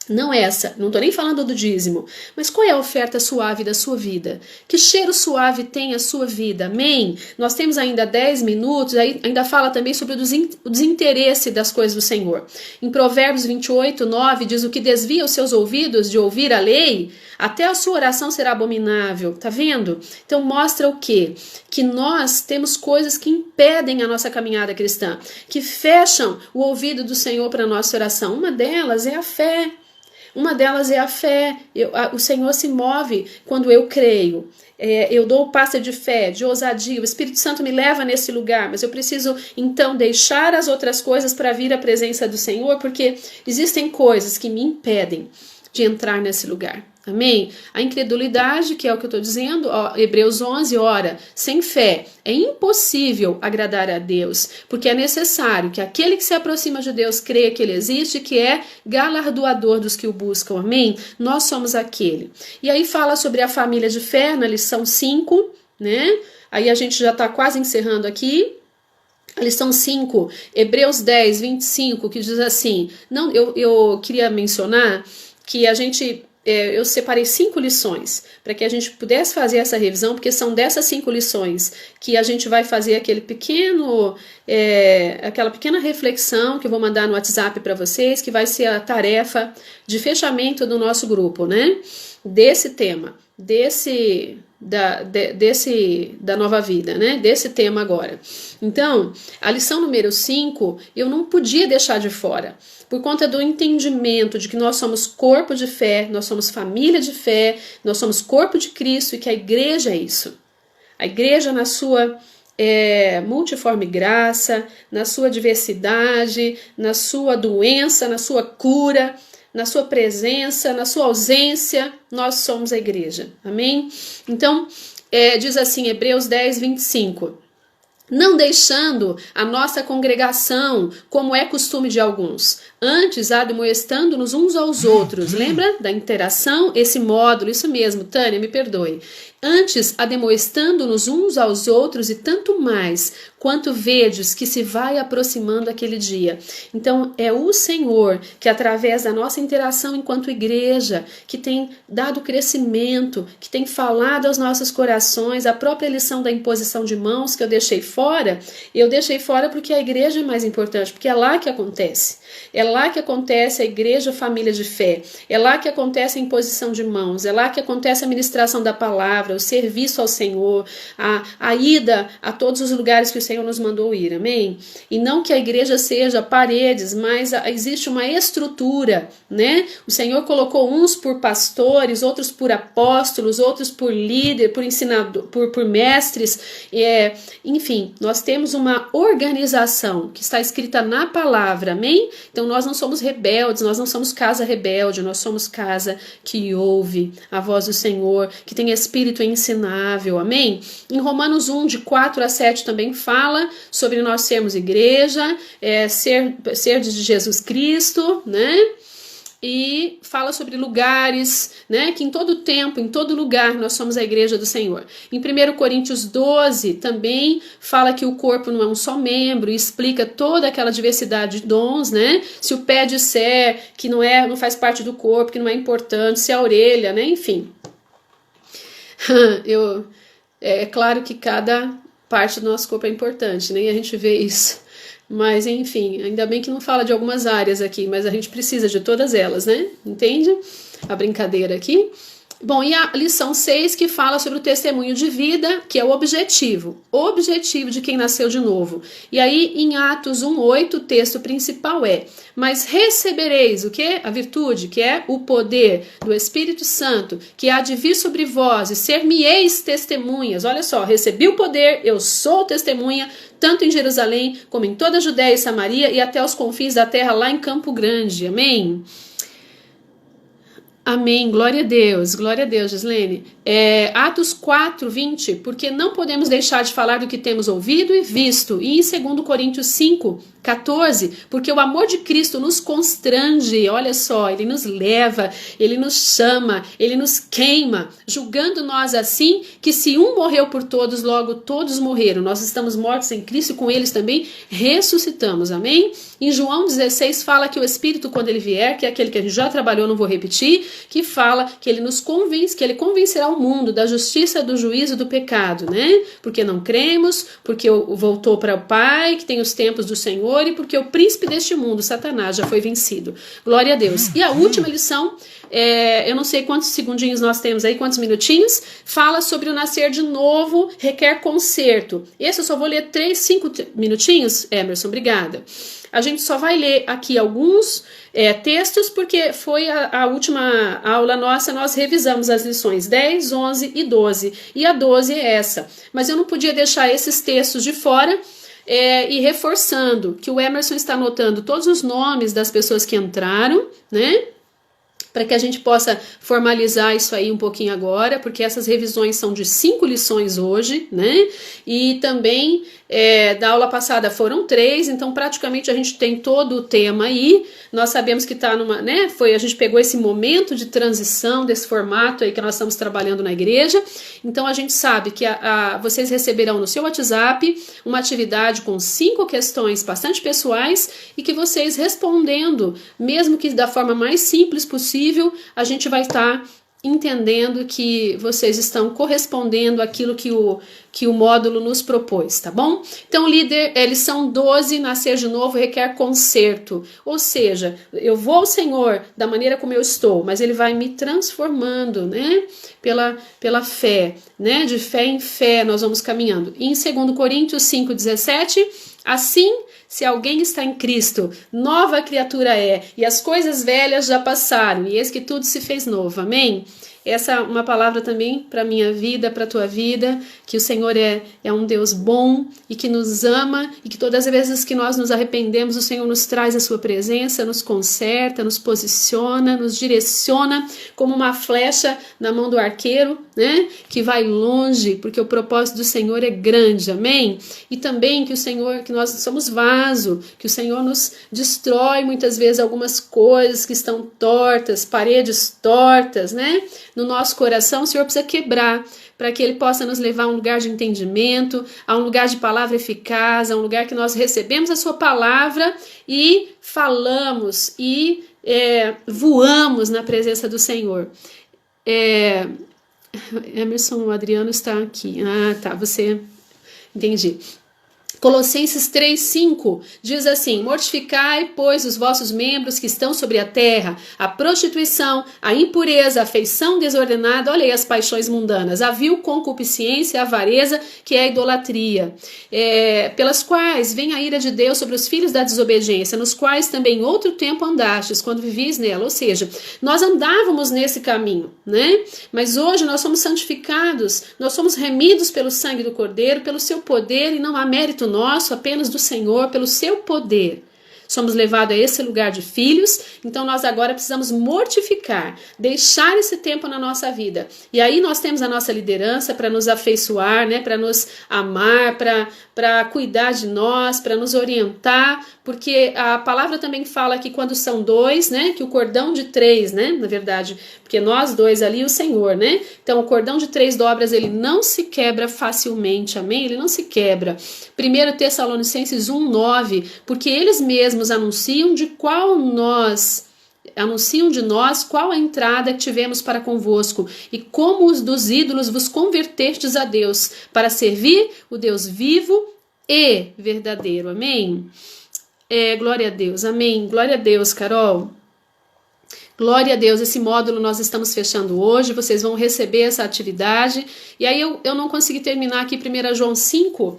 Não essa, não estou nem falando do dízimo, mas qual é a oferta suave da sua vida? Que cheiro suave tem a sua vida? Amém? Nós temos ainda 10 minutos, aí ainda fala também sobre o desinteresse das coisas do Senhor. Em Provérbios 28:9 diz: o que desvia os seus ouvidos de ouvir a lei, até a sua oração será abominável. Tá vendo? Então mostra o quê? Que nós temos coisas que impedem a nossa caminhada cristã, que fecham o ouvido do Senhor para a nossa oração. Uma delas é a fé. Uma delas é a fé. O Senhor se move quando eu creio. Eu dou o passo de fé, de ousadia. O Espírito Santo me leva nesse lugar, mas eu preciso então deixar as outras coisas para vir à presença do Senhor, porque existem coisas que me impedem de entrar nesse lugar. Amém? A incredulidade, que é o que eu estou dizendo, ó, Hebreus 11, ora, sem fé é impossível agradar a Deus, porque é necessário que aquele que se aproxima de Deus creia que Ele existe, que é galardoador dos que o buscam. Amém? Nós somos aquele. E aí fala sobre a família de fé, na lição 5, né? Aí a gente já está quase encerrando aqui. A lição 5, Hebreus 10, 25, que diz assim, não, eu queria mencionar que a gente... eu separei 5 lições para que a gente pudesse fazer essa revisão, porque são dessas 5 lições que a gente vai fazer aquela pequena reflexão que eu vou mandar no WhatsApp para vocês, que vai ser a tarefa de fechamento do nosso grupo, né? Desse tema, da nova vida, né? Desse tema agora. Então, a lição número 5, eu não podia deixar de fora, por conta do entendimento de que nós somos corpo de fé, nós somos família de fé, nós somos corpo de Cristo e que a igreja é isso. A igreja na sua multiforme graça, na sua diversidade, na sua doença, na sua cura, na sua presença, na sua ausência, nós somos a igreja. Amém? Então, diz assim, Hebreus 10, 25. Não deixando a nossa congregação, como é costume de alguns, antes admoestando-nos uns aos outros. Lembra da interação? Esse módulo, isso mesmo, Tânia, me perdoe. Antes admoestando-nos uns aos outros, e tanto mais, quanto vedes que se vai aproximando aquele dia. Então, é o Senhor que, através da nossa interação enquanto igreja, que tem dado crescimento, que tem falado aos nossos corações, a própria lição da imposição de mãos que eu deixei fora porque a igreja é mais importante, porque é lá que acontece. É lá que acontece a igreja família de fé. É lá que acontece a imposição de mãos. É lá que acontece a ministração da palavra, o serviço ao Senhor, a ida a todos os lugares que o Senhor nos mandou ir. Amém? E não que a igreja seja paredes, mas existe uma estrutura, né? O Senhor colocou uns por pastores, outros por apóstolos, outros por líder, por ensinador, por mestres. Enfim, nós temos uma organização que está escrita na palavra. Amém? Então nós não somos rebeldes, nós não somos casa rebelde, nós somos casa que ouve a voz do Senhor, que tem espírito ensinável, amém? Em Romanos 1, de 4 a 7 também fala sobre nós sermos igreja, ser de Jesus Cristo, né? E fala sobre lugares, né? Que em todo tempo, em todo lugar, nós somos a igreja do Senhor. Em 1 Coríntios 12 também fala que o corpo não é um só membro e explica toda aquela diversidade de dons, né? Se o pé disser que não faz parte do corpo, que não é importante, se a orelha, né? Enfim. É claro que cada parte do nosso corpo é importante, né? E a gente vê isso. Mas, enfim, ainda bem que não fala de algumas áreas aqui, mas a gente precisa de todas elas, né? Entende? A brincadeira aqui. Bom, e a lição 6 que fala sobre o testemunho de vida, que é o objetivo de quem nasceu de novo. E aí, em Atos 1:8, o texto principal mas recebereis o quê? A virtude, que é o poder do Espírito Santo, que há de vir sobre vós e ser-me-eis testemunhas. Olha só, recebi o poder, eu sou testemunha, tanto em Jerusalém, como em toda a Judéia e Samaria e até os confins da terra, lá em Campo Grande. Amém? Amém, glória a Deus, Gislene. Atos 4:20, porque não podemos deixar de falar do que temos ouvido e visto. E em 2 Coríntios 5:14, porque o amor de Cristo nos constrange, olha só, ele nos leva, ele nos chama, ele nos queima, julgando nós assim, que se um morreu por todos, logo todos morreram. Nós estamos mortos em Cristo e com eles também ressuscitamos, amém? Em João 16 fala que o Espírito, quando ele vier, que é aquele que a gente já trabalhou, não vou repetir, que fala que ele nos convence, que ele convencerá o mundo da justiça, do juízo e do pecado, né? Porque não cremos, porque voltou para o Pai, que tem os tempos do Senhor, e porque o príncipe deste mundo, Satanás, já foi vencido. Glória a Deus. E a última lição, eu não sei quantos segundinhos nós temos aí, quantos minutinhos, fala sobre o nascer de novo, requer conserto. Esse eu só vou ler 5 minutinhos, Emerson, obrigada. A gente só vai ler aqui alguns textos, porque foi a última aula nossa, nós revisamos as lições 10, 11 e 12, e a 12 é essa. Mas eu não podia deixar esses textos de fora, e reforçando que o Emerson está anotando todos os nomes das pessoas que entraram, né? Para que a gente possa formalizar isso aí um pouquinho agora, porque essas revisões são de 5 lições hoje, né? E também da aula passada foram 3, então praticamente a gente tem todo o tema aí. Nós sabemos que está numa, né? A gente pegou esse momento de transição desse formato aí que nós estamos trabalhando na igreja. Então a gente sabe que vocês receberão no seu WhatsApp uma atividade com 5 questões bastante pessoais e que vocês respondendo, mesmo que da forma mais simples possível, a gente vai estar entendendo que vocês estão correspondendo àquilo que o módulo nos propôs, tá bom? Então, líder, lição 12, nascer de novo requer conserto, ou seja, eu vou ao Senhor da maneira como eu estou, mas Ele vai me transformando, né? Pela fé, né? De fé em fé nós vamos caminhando. E em 2 Coríntios 5:17, assim, se alguém está em Cristo, nova criatura é, e as coisas velhas já passaram, e eis que tudo se fez novo, amém? essa é uma palavra também para a minha vida, para a tua vida, que o Senhor é um Deus bom e que nos ama e que todas as vezes que nós nos arrependemos, o Senhor nos traz a sua presença, nos conserta, nos posiciona, nos direciona como uma flecha na mão do arqueiro, né? Que vai longe, porque o propósito do Senhor é grande, amém? E também que nós somos vaso, que o Senhor nos destrói muitas vezes algumas coisas que estão tortas, paredes tortas, né? No nosso coração, o Senhor precisa quebrar para que Ele possa nos levar a um lugar de entendimento, a um lugar de palavra eficaz, a um lugar que nós recebemos a Sua palavra e falamos e voamos na presença do Senhor. Emerson, o Adriano está aqui. Ah, tá, você... Entendi. Colossenses 3:5 diz assim: mortificai, pois, os vossos membros que estão sobre a terra, a prostituição, a impureza, a afeição desordenada, olha aí as paixões mundanas, a vil concupiscência, a avareza, que é a idolatria, pelas quais vem a ira de Deus sobre os filhos da desobediência, nos quais também em outro tempo andastes, quando vivis nela. Ou seja, nós andávamos nesse caminho, né? Mas hoje nós somos santificados, nós somos remidos pelo sangue do Cordeiro, pelo seu poder, e não há mérito nosso, apenas do Senhor, pelo seu poder. Somos levados a esse lugar de filhos, então nós agora precisamos mortificar, deixar esse tempo na nossa vida. E aí nós temos a nossa liderança para nos afeiçoar, né, para nos amar, para cuidar de nós, para nos orientar, porque a palavra também fala que quando são dois, né, que o cordão de três, né, na verdade, porque nós dois ali, o Senhor, né, então o cordão de 3 dobras, ele não se quebra facilmente, amém? Ele não se quebra. 1 Tessalonicenses 1:9, porque eles mesmos anunciam de nós qual a entrada que tivemos para convosco, e como os dos ídolos vos convertestes a Deus, para servir o Deus vivo e verdadeiro, amém? Glória a Deus, amém, glória a Deus, Carol. Glória a Deus, esse módulo nós estamos fechando hoje, vocês vão receber essa atividade, e aí eu não consegui terminar aqui 1 João 5,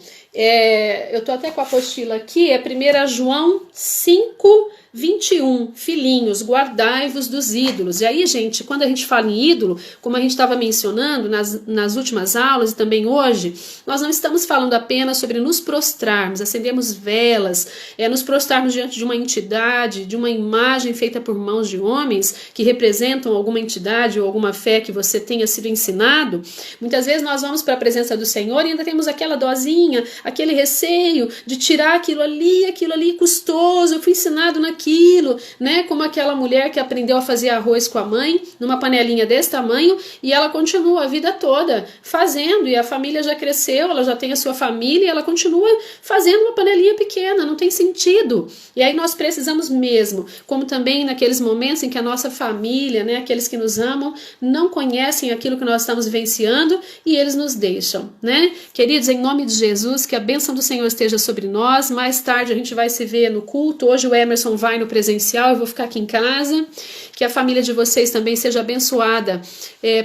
eu estou até com a apostila aqui, 1 João 5:21, filhinhos, guardai-vos dos ídolos. E aí, gente, quando a gente fala em ídolo, como a gente estava mencionando nas últimas aulas e também hoje, nós não estamos falando apenas sobre nos prostrarmos, acendermos velas, nos prostrarmos diante de uma entidade, de uma imagem feita por mãos de homens, que representam alguma entidade ou alguma fé que você tenha sido ensinado. Muitas vezes nós vamos para a presença do Senhor e ainda temos aquela dosinha, aquele receio de tirar aquilo ali custoso, eu fui ensinado naquilo, né? Como aquela mulher que aprendeu a fazer arroz com a mãe, numa panelinha desse tamanho, e ela continua a vida toda fazendo, e a família já cresceu, ela já tem a sua família, e ela continua fazendo uma panelinha pequena, não tem sentido. E aí nós precisamos mesmo, como também naqueles momentos em que a nossa família, né, aqueles que nos amam, não conhecem aquilo que nós estamos vivenciando, e eles nos deixam, né? Queridos, em nome de Jesus, que a bênção do Senhor esteja sobre nós. Mais tarde a gente vai se ver no culto. Hoje o Emerson vai no presencial, eu vou ficar aqui em casa. Que a família de vocês também seja abençoada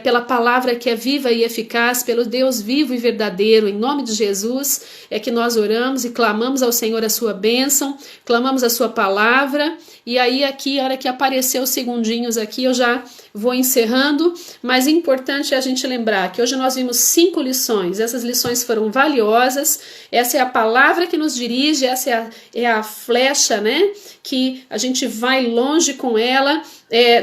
pela palavra que é viva e eficaz, pelo Deus vivo e verdadeiro. Em nome de Jesus é que nós oramos e clamamos ao Senhor a sua bênção, clamamos a sua palavra. E aí aqui, a hora que apareceu os segundinhos aqui, eu já vou encerrando, mas é importante a gente lembrar que hoje nós vimos 5 lições, essas lições foram valiosas, essa é a palavra que nos dirige, essa é a flecha, né, que a gente vai longe com ela,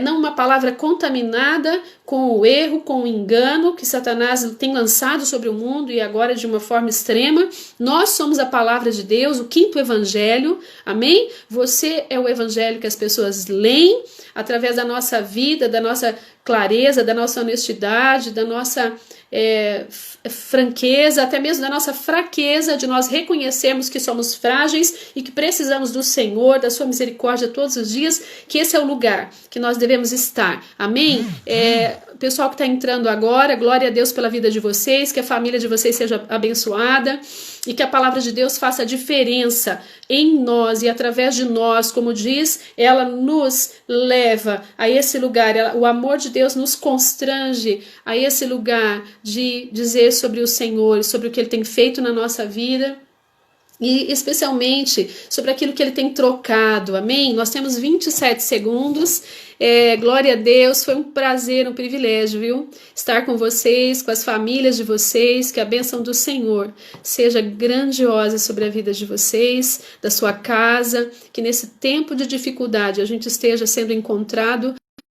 não uma palavra contaminada com o erro, com o engano que Satanás tem lançado sobre o mundo e agora de uma forma extrema. Nós somos a palavra de Deus, o 5º evangelho, amém? Você é o evangelho que as pessoas leem através da nossa vida, da nossa clareza, da nossa honestidade, da nossa franqueza, até mesmo da nossa fraqueza, de nós reconhecermos que somos frágeis e que precisamos do Senhor, da sua misericórdia todos os dias, que esse é o lugar que nós devemos estar, amém? Pessoal que está entrando agora, glória a Deus pela vida de vocês, que a família de vocês seja abençoada e que a palavra de Deus faça a diferença em nós e através de nós, como diz, ela nos leva a esse lugar, o amor de Deus nos constrange a esse lugar de dizer sobre o Senhor, sobre o que Ele tem feito na nossa vida. e especialmente sobre aquilo que ele tem trocado, amém? Nós temos 27 segundos, glória a Deus, foi um prazer, um privilégio, viu? Estar com vocês, com as famílias de vocês, que a bênção do Senhor seja grandiosa sobre a vida de vocês, da sua casa, que nesse tempo de dificuldade a gente esteja sendo encontrado